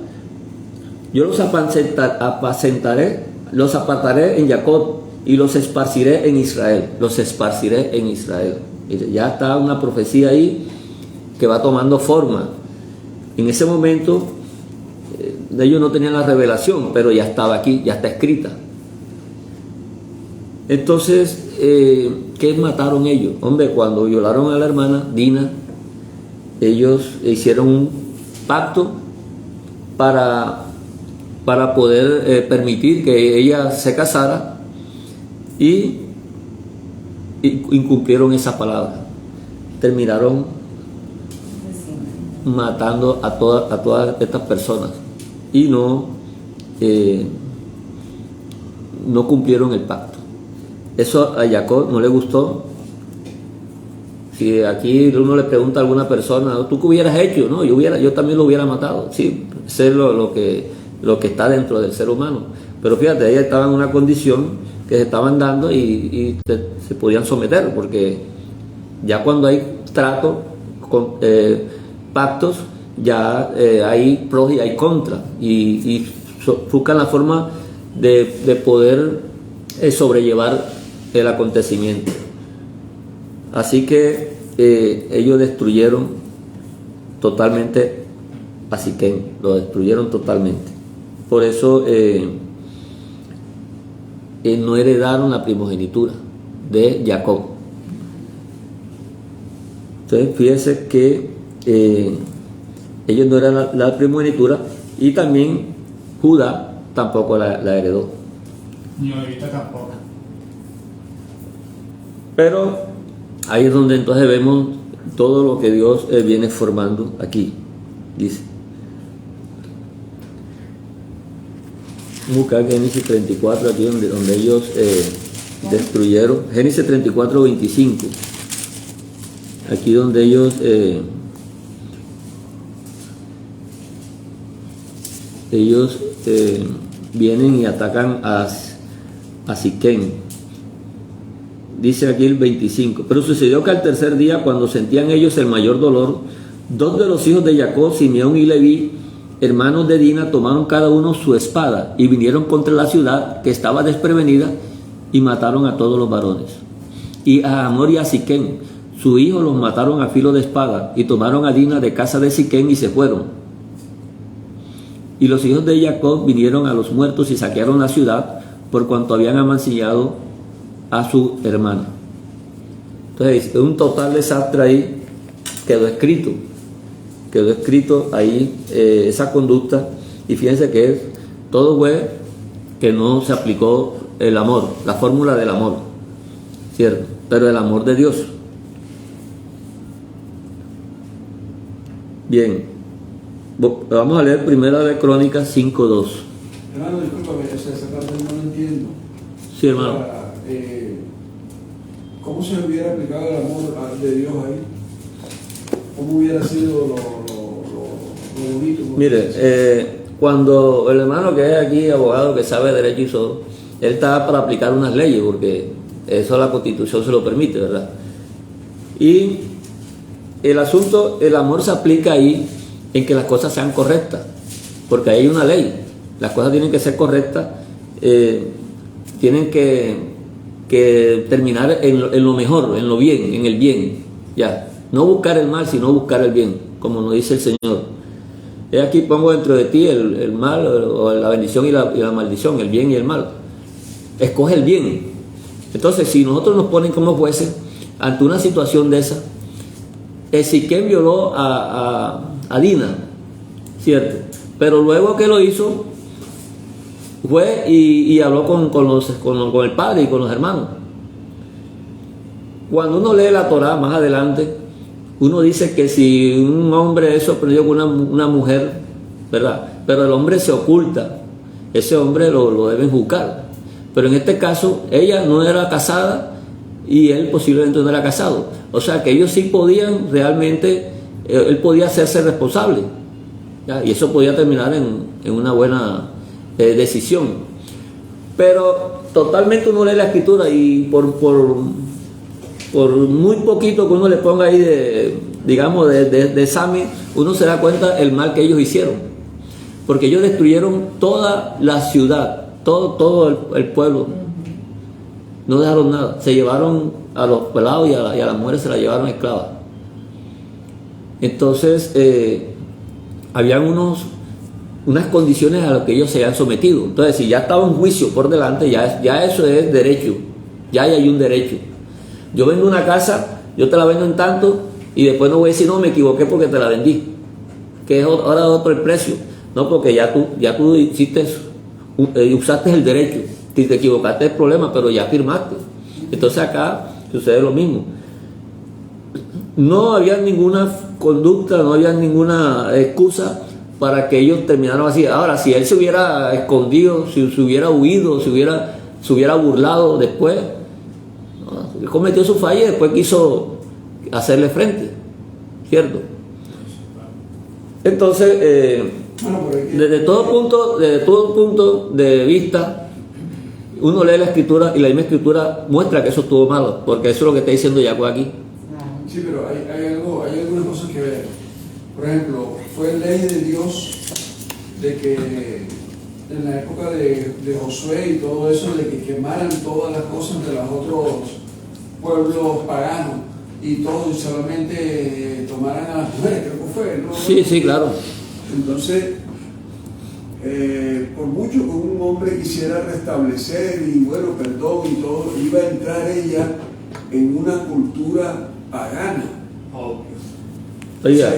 Yo los apacentaré, los apartaré en Jacob y los esparciré en Israel. Los esparciré en Israel. Mire, ya está una profecía ahí que va tomando forma. En ese momento ellos no tenían la revelación, pero ya estaba aquí, ya está escrita. Entonces, ¿qué mataron ellos? Hombre, cuando violaron a la hermana Dina, ellos hicieron un pacto para poder permitir que ella se casara y incumplieron esa palabra. Terminaron matando a todas estas personas y no cumplieron el pacto. Eso a Jacob no le gustó. Si aquí uno le pregunta a alguna persona, ¿tú qué hubieras hecho? No, yo también lo hubiera matado. Sí, sé lo que está dentro del ser humano. Pero fíjate, ella estaba en una condición que se estaban dando y se podían someter, porque ya cuando hay trato, pactos, ya hay pros y hay contras, y buscan la forma de poder sobrellevar el acontecimiento. Así que ellos destruyeron totalmente a Siquén, lo destruyeron totalmente. Por eso no heredaron la primogenitura de Jacob. Entonces fíjense que ellos no eran la primogenitura, y también Judá tampoco la heredó. Ni ahorita tampoco. Pero ahí es donde entonces vemos todo lo que Dios viene formando aquí. Dice, buscar Génesis 34, aquí donde ellos destruyeron. Génesis 34, 25. Aquí donde ellos vienen y atacan a Siquén. Dice aquí el 25. Pero sucedió que al tercer día, cuando sentían ellos el mayor dolor, dos de los hijos de Jacob, Simeón y Leví, hermanos de Dina, tomaron cada uno su espada y vinieron contra la ciudad que estaba desprevenida y mataron a todos los varones. Y a Hamor y a Siquén, su hijo, los mataron a filo de espada, y tomaron a Dina de casa de Siquén y se fueron. Y los hijos de Jacob vinieron a los muertos y saquearon la ciudad, por cuanto habían amancillado a su hermana. Entonces es un total desastre ahí. Quedó escrito ahí esa conducta, y fíjense que todo fue que no se aplicó el amor, la fórmula del amor, ¿cierto? Pero el amor de Dios. Bien, vamos a leer Primera de Crónicas 5:2. Hermano, discúlpame, esa parte no lo entiendo. Sí, hermano. ¿Cómo se hubiera aplicado el amor de Dios ahí? ¿Cómo hubiera sido lo bonito? Mire, cuando el hermano que es aquí, abogado, que sabe derecho y todo, él está para aplicar unas leyes, porque eso la Constitución se lo permite, ¿verdad? Y el asunto, el amor se aplica ahí en que las cosas sean correctas, porque hay una ley, las cosas tienen que ser correctas, tienen que terminar en lo mejor, en lo bien, en el bien, ya, no buscar el mal, sino buscar el bien, como nos dice el Señor. Aquí pongo dentro de ti el mal, o la bendición y la maldición, el bien y el mal. Escoge el bien. Entonces, si nosotros nos ponen como jueces ante una situación de esa, Siquén violó a Dina, ¿cierto? Pero luego que lo hizo, fue y habló con el padre y con los hermanos. Cuando uno lee la Torá más adelante, uno dice que si un hombre es sorprendido con una mujer, ¿verdad? Pero el hombre se oculta, ese hombre lo deben juzgar. Pero en este caso, ella no era casada y él posiblemente no era casado. O sea que ellos sí podían realmente, él podía hacerse responsable, ¿ya? Y eso podía terminar en una buena decisión. Pero totalmente uno lee la escritura y por muy poquito que uno le ponga ahí digamos, de examen, uno se da cuenta el mal que ellos hicieron. Porque ellos destruyeron toda la ciudad, todo el pueblo. No dejaron nada. Se llevaron a los pelados y a las mujeres se las llevaron esclavas. Entonces, habían unas condiciones a las que ellos se habían sometido. Entonces, si ya estaba un juicio por delante, ya eso es derecho. Ya hay un derecho. Yo vendo una casa, yo te la vendo en tanto, y después no voy a decir, no, me equivoqué porque te la vendí. Que ahora otro el precio. No, porque ya tú hiciste, usaste el derecho. Si te equivocaste es problema, pero ya firmaste. Entonces acá sucede lo mismo. No había ninguna conducta, no había ninguna excusa para que ellos terminaran así. Ahora, si él se hubiera escondido, si se hubiera huido, se hubiera burlado después, no, él cometió su falla y después quiso hacerle frente, ¿cierto? Entonces, desde todo punto de vista, uno lee la escritura y la misma escritura muestra que eso estuvo malo, porque eso es lo que está diciendo Jacob aquí. Sí, pero hay algunas cosas que ver. Por ejemplo, fue ley de Dios de que en la época de Josué y todo eso, de que quemaran todas las cosas de los otros pueblos paganos y todos solamente tomaran a las mujeres, creo que fue, ¿no? Sí, claro. Entonces, por mucho que un hombre quisiera restablecer y bueno, perdón y todo, iba a entrar ella en una cultura pagana. Oiga. O sea,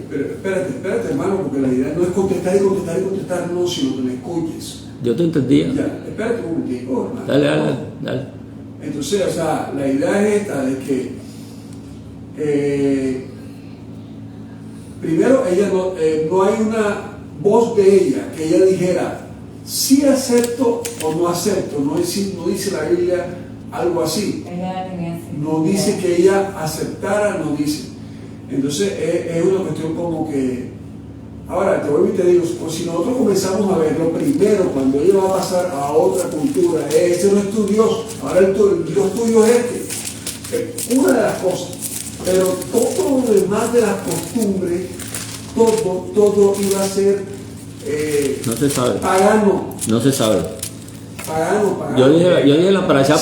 pero espérate hermano, porque la idea no es contestar, no, sino que me escuches. Yo te entendía. Ya, espérate un momentico, hermano. Dale. Entonces, o sea, la idea es esta, de que primero ella no hay una voz de ella que ella dijera sí acepto o no acepto, no dice la Biblia algo así, no dice que ella aceptara, no dice. Entonces es una cuestión como que, ahora te vuelvo y te digo, pues si nosotros comenzamos a ver lo primero cuando ella va a pasar a otra cultura, ese no es tu Dios, ahora el Dios tuyo es este, una de las cosas, pero todo lo demás de las costumbres, todo iba a ser no se sabe. Pagano. No se sabe. Pagano. Yo dije en la parashá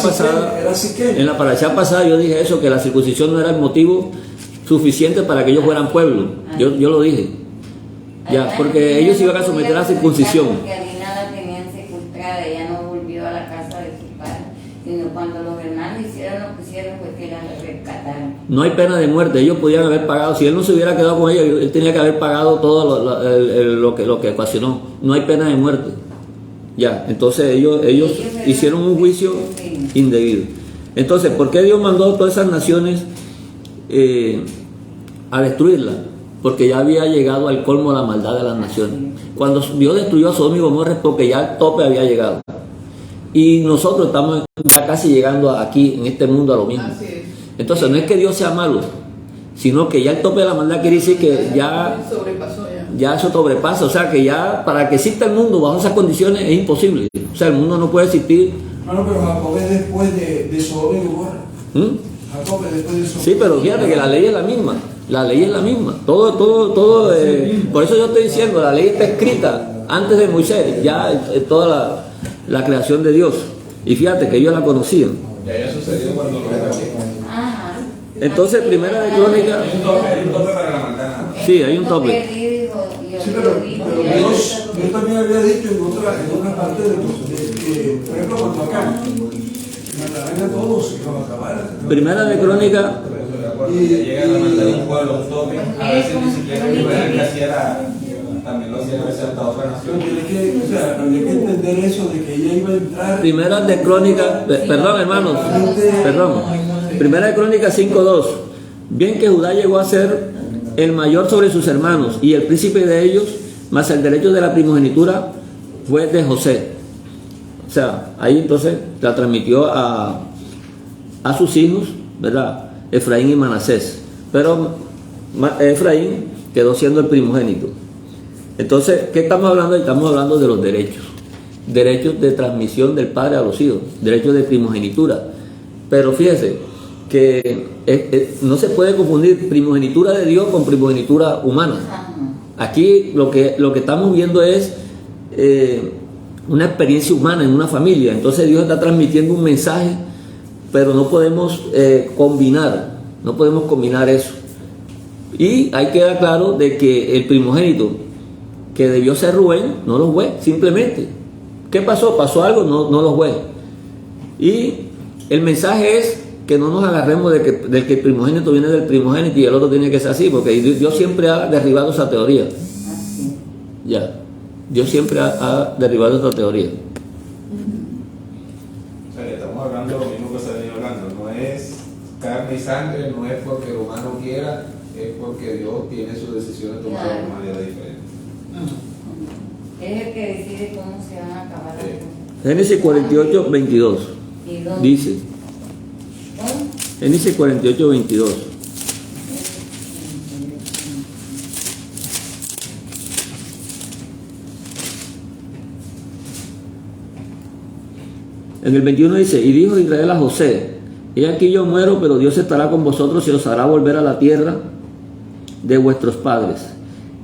pasada, yo dije eso, que la circuncisión no era el motivo suficiente para que ellos fueran pueblo. Yo lo dije. Ya, porque ellos iban a someter a la circuncisión. Porque a Dina la tenían secuestrada, ella no volvió a la casa de sus padres, sino cuando los hermanos hicieron lo que hicieron fue que la rescataron. No hay pena de muerte, ellos podían haber pagado, si él no se hubiera quedado con ella, él tenía que haber pagado todo lo que ocasionó. No hay pena de muerte. Ya, entonces ellos hicieron un juicio indebido. Entonces, ¿por qué Dios mandó a todas esas naciones a destruirla? Porque ya había llegado al colmo de la maldad de las naciones. Cuando Dios destruyó a Sodoma y Gomorra es porque ya el tope había llegado. Y nosotros estamos ya casi llegando aquí, en este mundo, a lo mismo. Entonces, no es que Dios sea malo, sino que ya el tope de la maldad quiere decir que ya eso sobrepasa. O sea, que ya para que exista el mundo bajo esas condiciones es imposible. O sea, el mundo no puede existir. Bueno, pero Jacob es después de Sodoma y Gomorra. Jacob es después de Sodoma. Sí, pero fíjate que la ley es la misma. La ley es la misma. Todo. Por eso yo estoy diciendo, la ley está escrita antes de Moisés, ya toda la creación de Dios. Y fíjate que ellos la conocían. Ya sucedió cuando lo era aquí. Entonces, primera de Crónica. Hay un tope para la maldad. Sí, hay un tope. Sí, pero Dios también había dicho en otra parte de por ejemplo, cuando acá matarán a todos y los acabaran. Primera de Crónica. Y llega la maldad de un pueblo, un tope. A veces ni siquiera Israel que hacía también lo hacía hasta otra nación. Había que entender eso de que ella iba a entrar. Primera de Crónica, perdón hermanos, Primera de Crónica 5:2. Bien que Judá llegó a ser el mayor sobre sus hermanos y el príncipe de ellos, mas el derecho de la primogenitura fue de José. O sea, ahí entonces la transmitió a sus hijos, ¿verdad? Efraín y Manasés. Pero Efraín quedó siendo el primogénito. Entonces, ¿qué estamos hablando? Estamos hablando de los derechos. Derechos de transmisión del padre a los hijos, derechos de primogenitura. Pero fíjese, que no se puede confundir primogenitura de Dios con primogenitura humana. Aquí lo que estamos viendo es una experiencia humana en una familia. Entonces Dios está transmitiendo un mensaje, pero no podemos combinar eso. Y ahí queda claro de que el primogénito que debió ser Rubén no lo fue, simplemente. ¿Qué pasó? ¿Pasó algo? No lo fue. Y el mensaje es que no nos agarremos de que el primogénito viene del primogénito y el otro tiene que ser así, porque Dios siempre ha derribado esa teoría. Ya, Dios siempre ha derribado esa teoría. O sea, estamos hablando de lo mismo que se ha venido hablando, no es carne y sangre, no es porque el humano quiera, es porque Dios tiene sus decisiones tomadas de una manera diferente. Es el que decide cómo se van a acabar las cosas. Génesis 48, 22. Dice. Génesis 48, 22. En el 21 dice: y dijo Israel a José: he aquí yo muero, pero Dios estará con vosotros y os hará volver a la tierra de vuestros padres.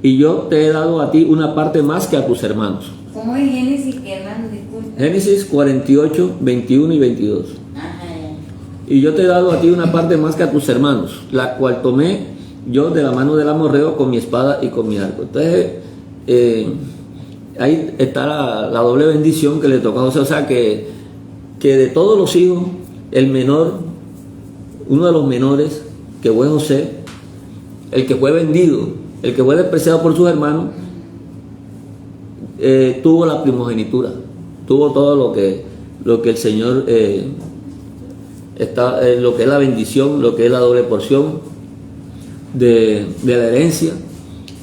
Y yo te he dado a ti una parte más que a tus hermanos. ¿Cómo es Génesis? ¿Qué hermano? Disculpe. Génesis 48, 21 y 22. Ajá. Y yo te he dado a ti una parte más que a tus hermanos, la cual tomé yo de la mano del amorreo con mi espada y con mi arco. Entonces, ahí está la doble bendición que le tocó a José. O sea, que de todos los hijos, el menor, uno de los menores, que fue José, el que fue vendido, el que fue despreciado por sus hermanos, tuvo la primogenitura, tuvo todo lo que el Señor lo que es la bendición, lo que es la doble porción de la herencia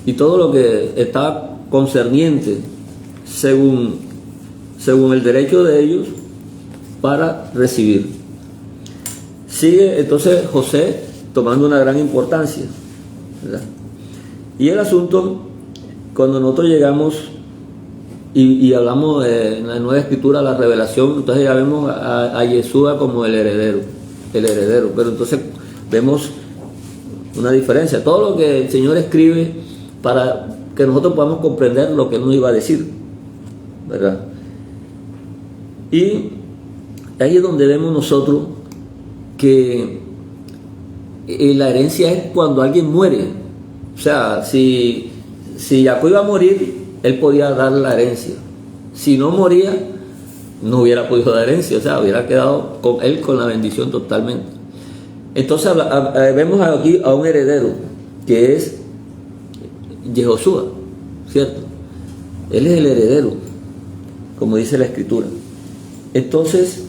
y todo lo que está concerniente según el derecho de ellos para recibir. Sigue entonces José tomando una gran importancia, ¿verdad? Y el asunto, cuando nosotros llegamos y hablamos en la Nueva Escritura, la revelación, entonces ya vemos a Yeshua como el heredero, pero entonces vemos una diferencia. Todo lo que el Señor escribe para que nosotros podamos comprender lo que Él nos iba a decir, ¿verdad? Y ahí es donde vemos nosotros que la herencia es cuando alguien muere. O sea, si Jacob iba a morir, él podía dar la herencia. Si no moría, no hubiera podido dar herencia. O sea, hubiera quedado con él con la bendición totalmente. Entonces vemos aquí a un heredero que es Yehoshua, ¿cierto? Él es el heredero, como dice la Escritura. Entonces,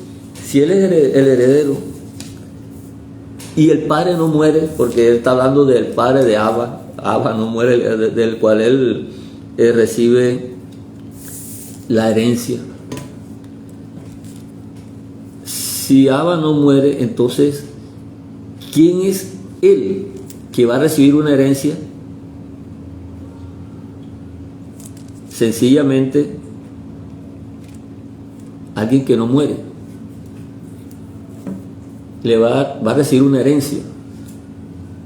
si él es el heredero y el padre no muere, porque él está hablando del padre de Abba no muere, del cual él recibe la herencia. Si Abba no muere, entonces, ¿quién es él que va a recibir una herencia? Sencillamente, alguien que no muere. Le va a recibir una herencia.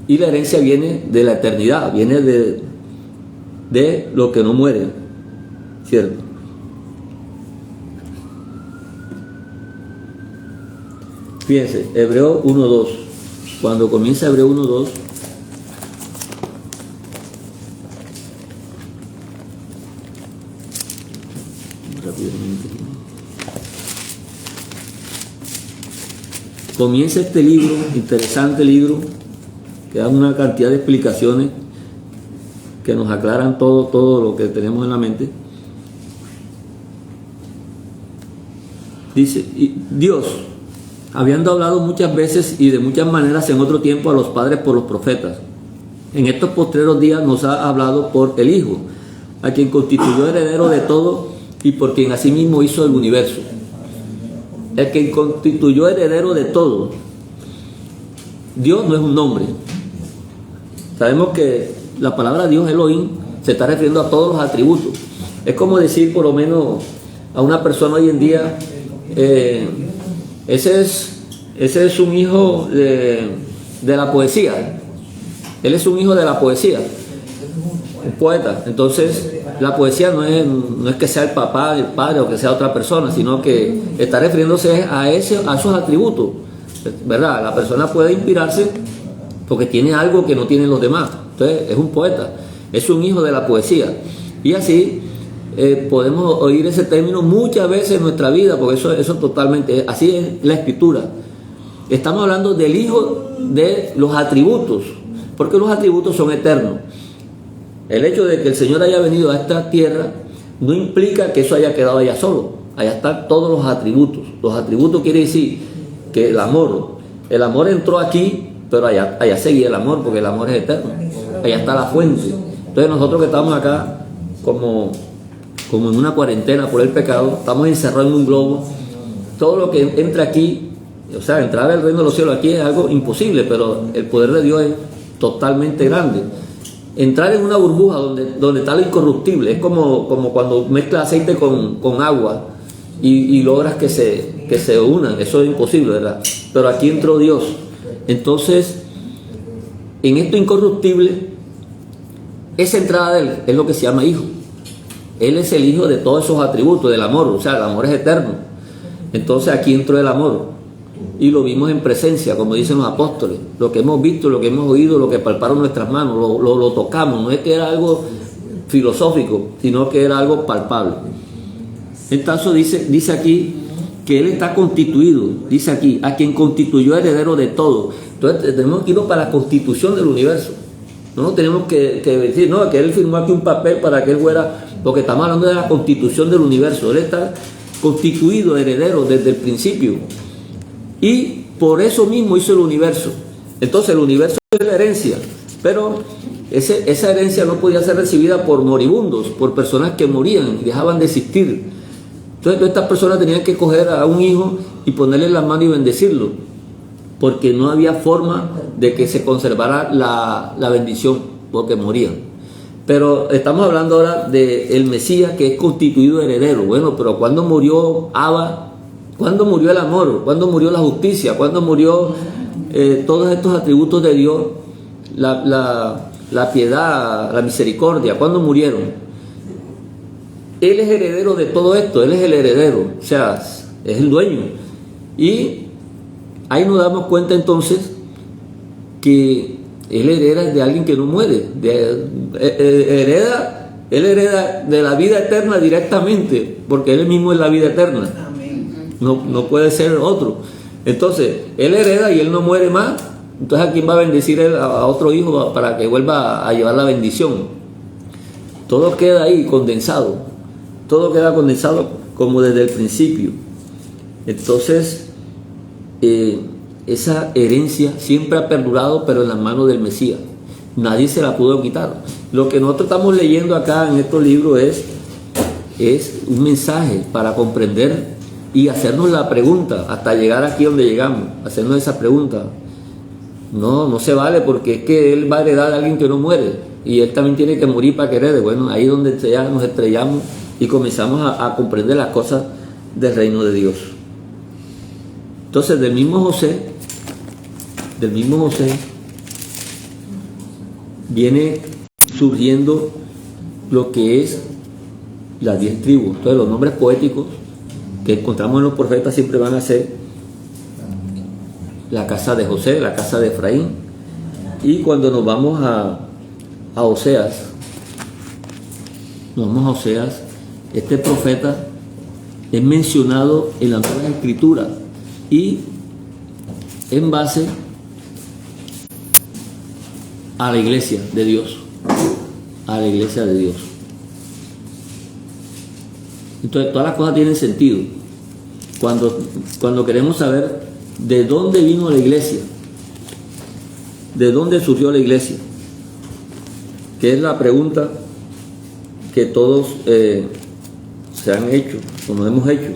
Y la herencia viene de la eternidad, viene de lo que no muere, ¿cierto? Fíjense, Hebreo 1.2. Cuando comienza Hebreo 1.2, rápidamente, comienza este libro, interesante libro, que da una cantidad de explicaciones que nos aclaran todo lo que tenemos en la mente. Dice, Dios, habiendo hablado muchas veces y de muchas maneras en otro tiempo a los padres por los profetas, en estos postreros días nos ha hablado por el Hijo, a quien constituyó heredero de todo y por quien asimismo hizo el universo. El que constituyó heredero de todo. Dios no es un nombre. Sabemos que la palabra Dios, Elohim, se está refiriendo a todos los atributos. Es como decir, por lo menos, a una persona hoy en día, ese es Ese es un hijo de la poesía. Él es un hijo de la poesía, un poeta. Entonces, la poesía no es que sea el papá, el padre o que sea otra persona, sino que está refiriéndose a esos atributos, ¿verdad? La persona puede inspirarse porque tiene algo que no tienen los demás. Entonces, es un poeta, es un hijo de la poesía. Y así podemos oír ese término muchas veces en nuestra vida, porque eso totalmente, así es la escritura. Estamos hablando del hijo de los atributos, porque los atributos son eternos. El hecho de que el Señor haya venido a esta tierra no implica que eso haya quedado allá solo. Allá están todos los atributos. Los atributos quiere decir que el amor entró aquí, pero allá seguía el amor, porque el amor es eterno. Allá está la fuente. Entonces nosotros que estamos acá como en una cuarentena por el pecado, estamos encerrados en un globo. Todo lo que entra aquí, o sea, entrar al reino de los cielos aquí es algo imposible, pero el poder de Dios es totalmente grande. Entrar en una burbuja donde está lo incorruptible es como cuando mezclas aceite con agua y logras que se unan. Eso es imposible, ¿verdad? Pero aquí entró Dios. Entonces, en esto incorruptible, esa entrada de Él es lo que se llama hijo. Él es el hijo de todos esos atributos del amor, o sea, el amor es eterno. Entonces aquí entró el amor y lo vimos en presencia, como dicen los apóstoles. Lo que hemos visto, lo que hemos oído, lo que palparon nuestras manos, lo tocamos. No es que era algo filosófico, sino que era algo palpable. Entonces dice aquí que Él está constituido, dice aquí, a quien constituyó heredero de todo. Entonces tenemos que irnos para la constitución del universo. No tenemos que decir, no, que Él firmó aquí un papel para que Él fuera, porque estamos hablando de la constitución del universo. Él está constituido heredero desde el principio. Y por eso mismo hizo el universo. Entonces el universo es la herencia, pero esa herencia no podía ser recibida por moribundos, por personas que morían y dejaban de existir. Entonces estas personas tenían que coger a un hijo y ponerle en la mano y bendecirlo, porque no había forma de que se conservara la bendición, porque morían. Pero estamos hablando ahora del Mesías, que es constituido heredero. Bueno, pero ¿cuándo murió Abba? ¿Cuándo murió el amor? ¿Cuándo murió la justicia? ¿Cuándo murió todos estos atributos de Dios? La piedad, la misericordia. ¿Cuándo murieron? Él es heredero de todo esto. Él es el heredero. O sea, es el dueño. Y ahí nos damos cuenta entonces que Él hereda de alguien que no muere. Él hereda de la vida eterna directamente, porque Él mismo es la vida eterna. No puede ser otro. Entonces, Él hereda y Él no muere más. Entonces, ¿a quién va a bendecir Él? A otro hijo para que vuelva a llevar la bendición. Todo queda ahí condensado. Todo queda condensado como desde el principio. Entonces, esa herencia siempre ha perdurado, pero en las manos del Mesías. Nadie se la pudo quitar. Lo que nosotros estamos leyendo acá en estos libros es un mensaje para comprender y hacernos la pregunta, hasta llegar aquí donde llegamos, hacernos esa pregunta. No se vale, porque es que Él va a heredar a alguien que no muere, y Él también tiene que morir para que herede. Bueno, ahí es donde ya nos estrellamos y comenzamos a comprender las cosas del reino de Dios. Entonces, del mismo José, viene surgiendo lo que es las 10 tribus. Entonces, los nombres poéticos que encontramos en los profetas siempre van a ser la casa de José, la casa de Efraín. Y cuando nos vamos a Oseas, este profeta es mencionado en la Nueva Escritura y en base a la iglesia de Dios, Entonces todas las cosas tienen sentido cuando queremos saber de dónde vino la iglesia, de dónde surgió la iglesia, que es la pregunta que todos se han hecho, o nos hemos hecho.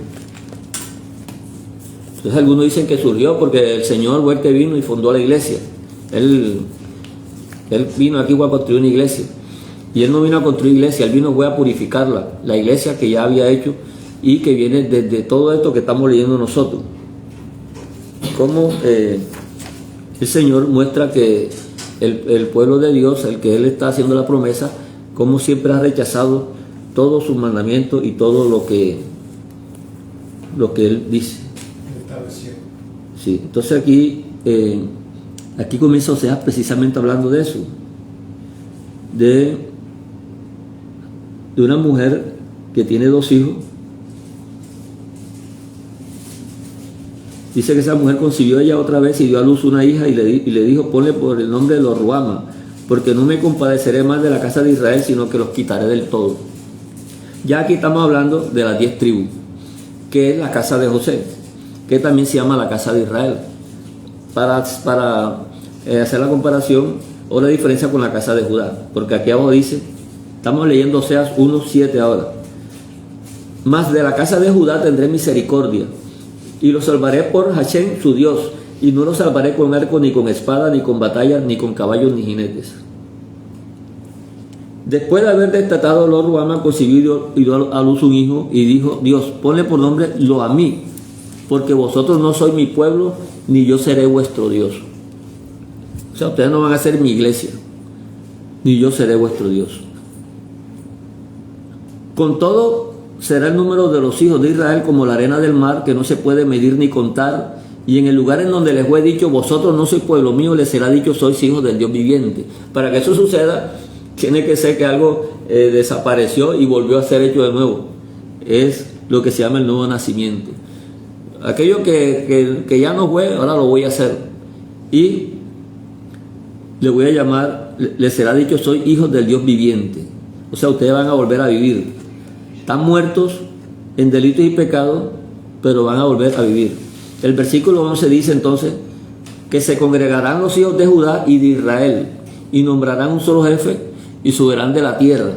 Entonces algunos dicen que surgió porque el Señor fue el que vino y fundó la iglesia. Él vino aquí a construir una iglesia. Y Él no vino a construir iglesia, Él vino a purificarla, la iglesia que ya había hecho y que viene desde todo esto que estamos leyendo nosotros. cómo el Señor muestra que el pueblo de Dios, el que Él está haciendo la promesa, como siempre ha rechazado todos sus mandamientos y todo lo que Él dice. Sí, entonces aquí comienza Oseas precisamente hablando de eso, de una mujer que tiene 2 hijos. Dice que esa mujer concibió ella otra vez y dio a luz una hija y le dijo: ponle por el nombre de Lo-ruhama, porque no me compadeceré más de la casa de Israel, sino que los quitaré del todo. Ya aquí estamos hablando de las 10 tribus, que es la casa de José, que también se llama la casa de Israel, para hacer la comparación o la diferencia con la casa de Judá, porque aquí abajo dice, estamos leyendo Oseas 1:7 ahora: mas de la casa de Judá tendré misericordia, y los salvaré por Hashem su Dios, y no los salvaré con arco, ni con espada, ni con batalla, ni con caballos, ni jinetes. Después de haber destatado Lo-ruhama, concibió y dio a luz un hijo, y dijo: Dios, ponle por nombre Lo-ammi, porque vosotros no sois mi pueblo, ni yo seré vuestro Dios. O sea, ustedes no van a ser mi iglesia, ni yo seré vuestro Dios. Con todo, será el número de los hijos de Israel como la arena del mar, que no se puede medir ni contar. Y en el lugar en donde les fue dicho: vosotros no sois pueblo mío, les será dicho: sois hijos del Dios viviente. Para que eso suceda, tiene que ser que algo desapareció y volvió a ser hecho de nuevo. Es lo que se llama el nuevo nacimiento. Aquello que ya no fue, ahora lo voy a hacer. Y le voy a llamar, les será dicho: sois hijos del Dios viviente. O sea, ustedes van a volver a vivir. Están muertos en delitos y pecados, pero van a volver a vivir. El versículo 11 dice entonces que se congregarán los hijos de Judá y de Israel, y nombrarán un solo jefe, y subirán de la tierra,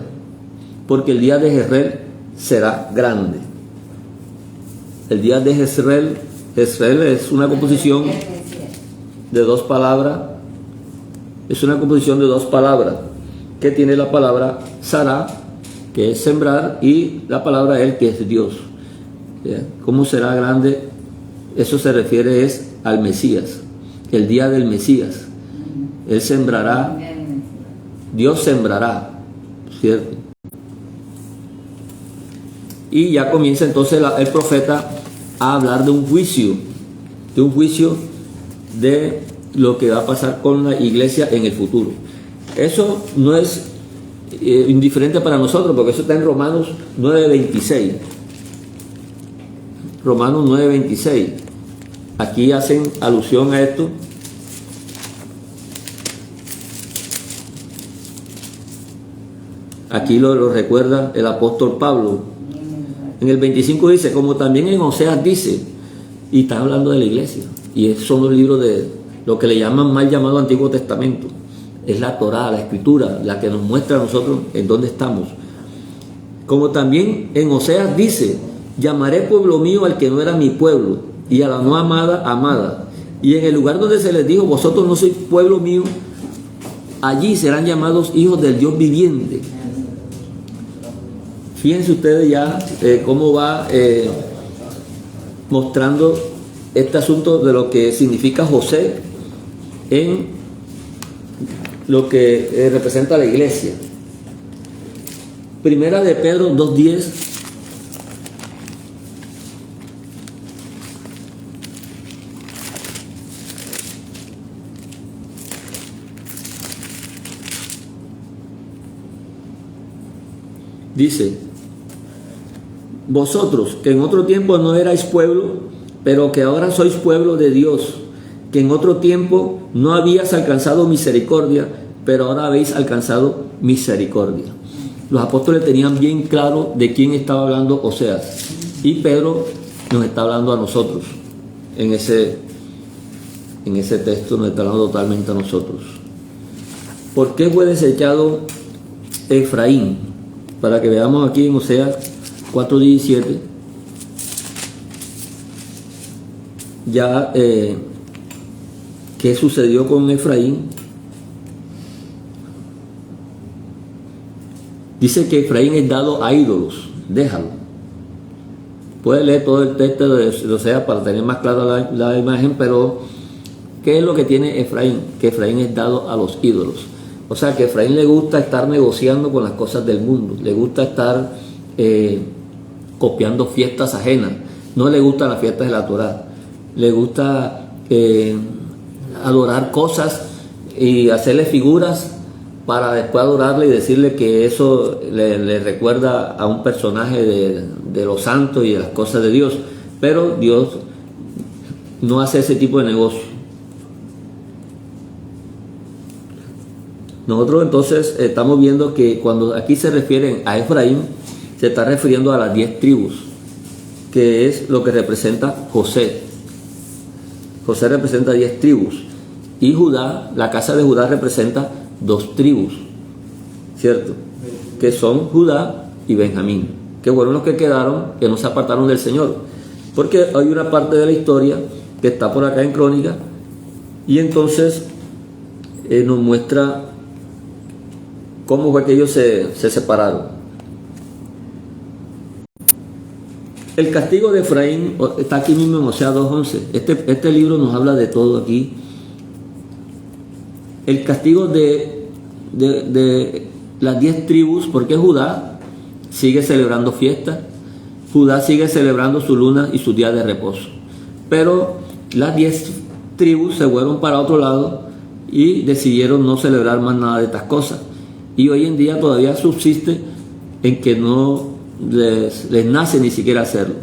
porque el día de Jezreel será grande. El día de Jezreel es una composición de 2 palabras. Es una composición de 2 palabras, que tiene la palabra Sará, que es sembrar, y la palabra El, que es Dios. ¿Cómo será grande? Eso se refiere es al Mesías, el día del Mesías. Él sembrará, Dios sembrará, ¿cierto? Y ya comienza entonces el profeta a hablar de un juicio de lo que va a pasar con la iglesia en el futuro. Eso no es indiferente para nosotros, porque eso está en Romanos 9:26. Romanos 9:26. Aquí hacen alusión a esto. Aquí lo recuerda el apóstol Pablo. En el 25 dice, como también en Oseas dice, y está hablando de la iglesia, y esos son los libros de lo que le llaman mal llamado Antiguo Testamento. Es la Torá, la Escritura, la que nos muestra a nosotros en dónde estamos. Como también en Oseas dice, llamaré pueblo mío al que no era mi pueblo, y a la no amada, amada. Y en el lugar donde se les dijo, vosotros no sois pueblo mío, allí serán llamados hijos del Dios viviente. Fíjense ustedes ya cómo va mostrando este asunto de lo que significa José en lo que representa la iglesia. Primera de Pedro 2:10. Dice: vosotros que en otro tiempo no erais pueblo, pero que ahora sois pueblo de Dios, que en otro tiempo no habías alcanzado misericordia, pero ahora habéis alcanzado misericordia. Los apóstoles tenían bien claro de quién estaba hablando Oseas, y Pedro nos está hablando a nosotros. En ese texto nos está hablando totalmente a nosotros. ¿Por qué fue desechado Efraín? Para que veamos aquí en Oseas 4:17, ya qué sucedió con Efraín. Dice que Efraín es dado a ídolos, déjalo. Puede leer todo el texto de Oseas para tener más clara la imagen, pero ¿qué es lo que tiene Efraín? Que Efraín es dado a los ídolos. O sea, que a Efraín le gusta estar negociando con las cosas del mundo, le gusta estar copiando fiestas ajenas, no le gustan las fiestas de la Torá, le gusta adorar cosas y hacerle figuras para después adorarle y decirle que eso le recuerda a un personaje de los santos y de las cosas de Dios. Pero Dios no hace ese tipo de negocio. Nosotros entonces estamos viendo que cuando aquí se refieren a Efraín, se está refiriendo a las 10 tribus, que es lo que representa José. José representa 10 tribus. Y Judá, la casa de Judá representa 2 tribus, ¿cierto? Que son Judá y Benjamín, que fueron los que quedaron, que no se apartaron del Señor. Porque hay una parte de la historia que está por acá en Crónica, y entonces nos muestra cómo fue que ellos se separaron. El castigo de Efraín está aquí mismo en Oseas 2:11. Este libro nos habla de todo aquí. El castigo de las 10 tribus, porque Judá sigue celebrando fiestas, Judá sigue celebrando su luna y su día de reposo, pero las 10 tribus se fueron para otro lado y decidieron no celebrar más nada de estas cosas, y hoy en día todavía subsiste en que no les nace ni siquiera hacerlo.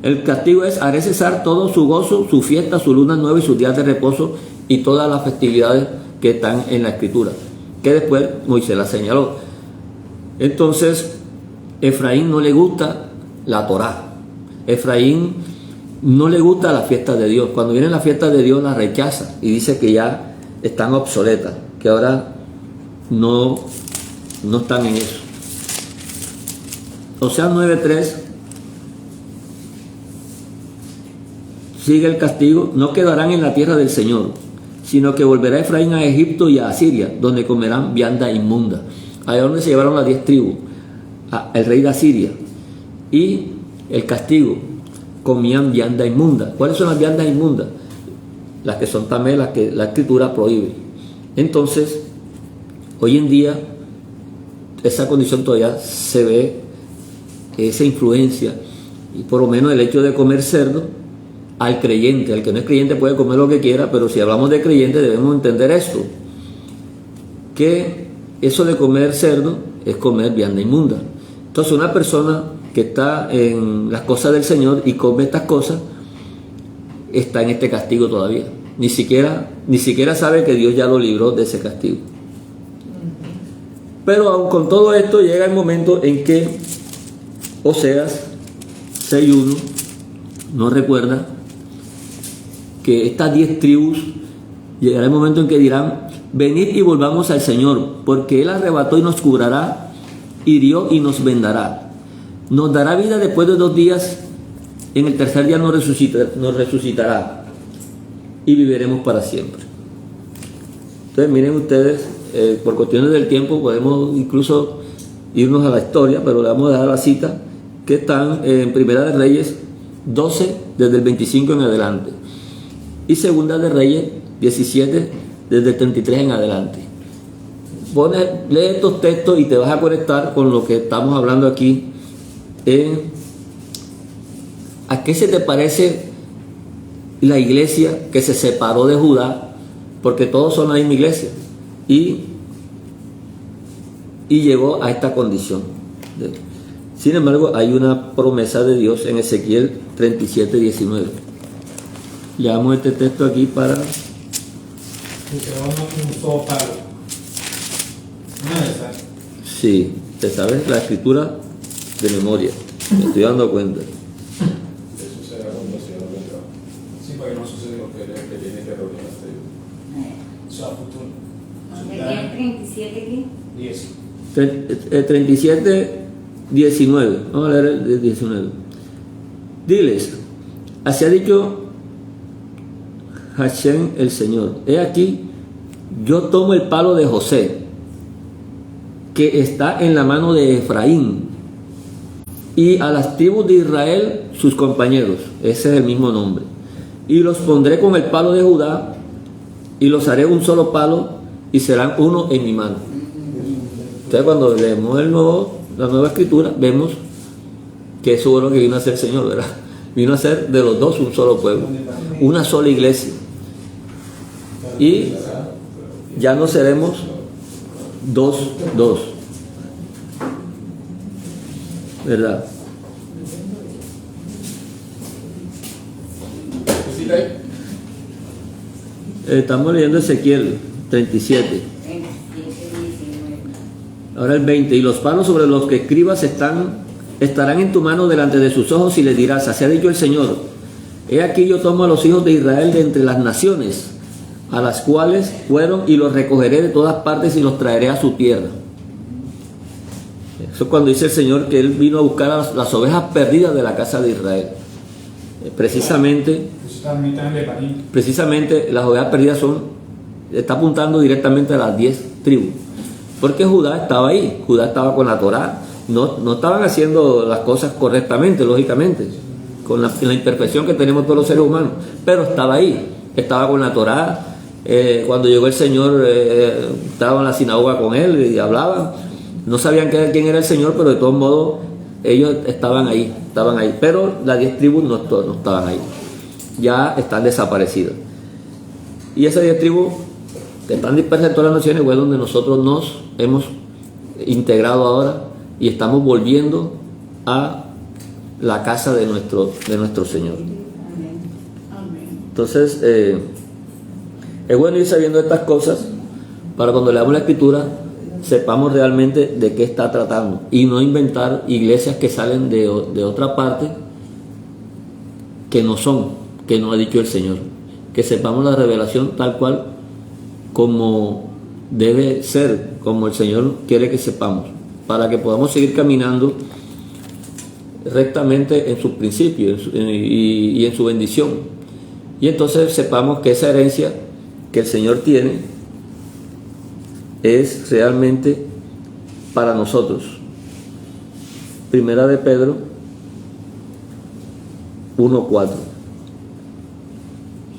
El castigo es: haré cesar todo su gozo, su fiesta, su luna nueva y sus días de reposo y todas las festividades que están en la Escritura, que después Moisés la señaló. Entonces, Efraín no le gusta la Torá. Efraín no le gusta la fiesta de Dios. Cuando viene la fiesta de Dios la rechaza y dice que ya están obsoletas, que ahora no están en eso. Oseas 9:3 sigue el castigo: no quedarán en la tierra del Señor, sino que volverá Efraín a Egipto y a Asiria, donde comerán vianda inmunda. Allá donde se llevaron las 10 tribus, el rey de Asiria. Y el castigo: comían vianda inmunda. ¿Cuáles son las viandas inmundas? Las que son también las que la Escritura prohíbe. Entonces, hoy en día, esa condición todavía se ve, esa influencia, y por lo menos el hecho de comer cerdo, al creyente, al que no es creyente puede comer lo que quiera, pero si hablamos de creyente debemos entender esto, que eso de comer cerdo es comer vianda inmunda. Entonces, una persona que está en las cosas del Señor y come estas cosas está en este castigo todavía. Ni siquiera sabe que Dios ya lo libró de ese castigo. Pero aun con todo esto llega el momento en que Oseas 6:1 nos recuerda que estas 10 tribus llegará el momento en que dirán: venid y volvamos al Señor, porque Él arrebató y nos curará, hirió y nos vendará, nos dará vida después de 2 días, en el tercer día nos resucitará y viviremos para siempre. Entonces, miren ustedes, por cuestiones del tiempo podemos incluso irnos a la historia, pero le vamos a dar la cita que están en Primera de Reyes 12, desde el 25 en adelante, y Segunda de Reyes 17, desde el 33 en adelante. Lee estos textos y te vas a conectar con lo que estamos hablando aquí. ¿A qué se te parece la iglesia que se separó de Judá? Porque todos son la misma iglesia, y llegó a esta condición. Sin embargo, hay una promesa de Dios en Ezequiel 37:19. Leamos este texto aquí para... Y se va un solo palo. Una de esas. Sí, te sabes la escritura de memoria. Me estoy dando cuenta. Eso será cuando sea lo que trabaja. Sí, para que no suceda. Que tiene que reunir las tribus. O sea, futuro. ¿Sería 37 aquí? 10. 37:19. Vamos a leer el 19. Diles: así ha dicho Hashem el Señor: he aquí, yo tomo el palo de José, que está en la mano de Efraín, y a las tribus de Israel sus compañeros. Ese es el mismo nombre. Y los pondré con el palo de Judá, y los haré un solo palo, y serán uno en mi mano. Entonces, cuando leemos la nueva escritura, vemos que eso es lo que vino a hacer el Señor, ¿verdad? Vino a hacer de los dos un solo pueblo, una sola iglesia. Y ya no seremos dos, ¿verdad? Estamos leyendo Ezequiel 37. Ahora el 20. Y los palos sobre los que escribas estarán en tu mano delante de sus ojos, y les dirás: así ha dicho el Señor: he aquí yo tomo a los hijos de Israel de entre las naciones a las cuales fueron, y los recogeré de todas partes y los traeré a su tierra. Eso es cuando dice el Señor que Él vino a buscar a las ovejas perdidas de la casa de Israel. Precisamente las ovejas perdidas está apuntando directamente a las 10 tribus, porque Judá estaba ahí, Judá estaba con la Torá, no estaban haciendo las cosas correctamente, lógicamente, con la imperfección que tenemos todos los seres humanos, pero estaba ahí, estaba con la Torá. Cuando llegó el Señor, estaba en la sinagoga con Él y hablaban, no sabían quién era el Señor, pero de todos modos ellos estaban ahí, pero las 10 tribus no estaban ahí, ya están desaparecidas. Y esas 10 tribus que están dispersas en todas las naciones, es donde nosotros nos hemos integrado ahora y estamos volviendo a la casa de nuestro Señor. Entonces, es bueno ir sabiendo estas cosas para cuando leamos la Escritura sepamos realmente de qué está tratando, y no inventar iglesias que salen de otra parte que no ha dicho el Señor. Que sepamos la revelación tal cual como debe ser, como el Señor quiere que sepamos, para que podamos seguir caminando rectamente en sus principios y en su bendición. Y entonces sepamos que esa herencia que el Señor tiene es realmente para nosotros. Primera de Pedro 1:4.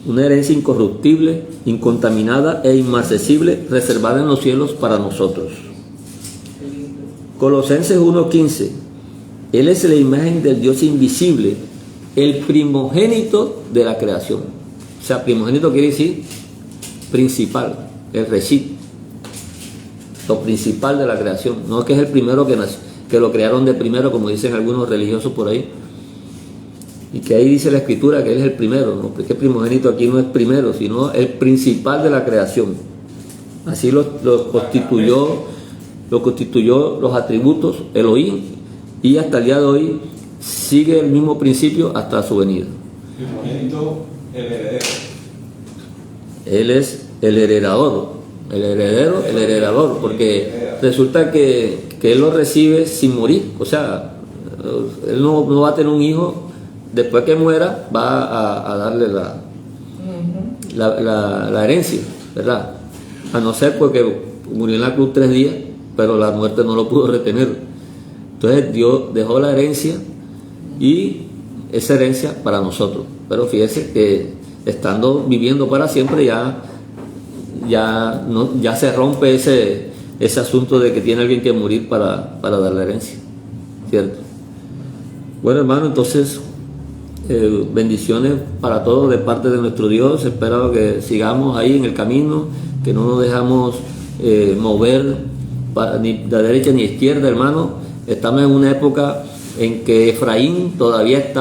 Una herencia incorruptible, incontaminada e inmarcesible, reservada en los cielos para nosotros. Colosenses 1:15. Él es la imagen del Dios invisible, el primogénito de la creación. O sea, primogénito quiere decir principal, el reshit, lo principal de la creación. No es que es el primero que nació, que lo crearon de primero, como dicen algunos religiosos por ahí, y que ahí dice la Escritura que Él es el primero, ¿no? Porque el primogénito aquí no es primero, sino el principal de la creación. Así lo constituyó los atributos Elohim, y hasta el día de hoy sigue el mismo principio hasta su venida. Primogénito, el heredero. Él es el heredador, porque resulta que Él lo recibe sin morir. O sea, Él no va a tener un hijo, después que muera va a darle la herencia, ¿verdad? A no ser porque murió en la cruz 3 días, pero la muerte no lo pudo retener. Entonces Dios dejó la herencia, y esa herencia para nosotros. Pero fíjese que estando viviendo para siempre ya se rompe ese asunto de que tiene alguien que morir para dar la herencia, ¿cierto? Bueno, hermano, entonces bendiciones para todos de parte de nuestro Dios. Espero que sigamos ahí en el camino, que no nos dejamos mover ni de derecha ni izquierda, hermano. Estamos en una época en que Efraín todavía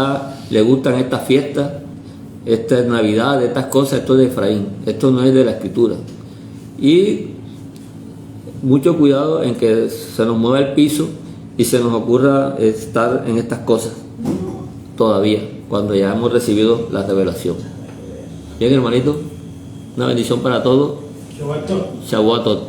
le gustan estas fiestas, esta Navidad, estas cosas. Esto es de Efraín, esto no es de la Escritura. Y mucho cuidado en que se nos mueva el piso y se nos ocurra estar en estas cosas todavía, cuando ya hemos recibido la revelación. Bien, hermanito, una bendición para todos. Shabbat Tov. Shabbat Tov.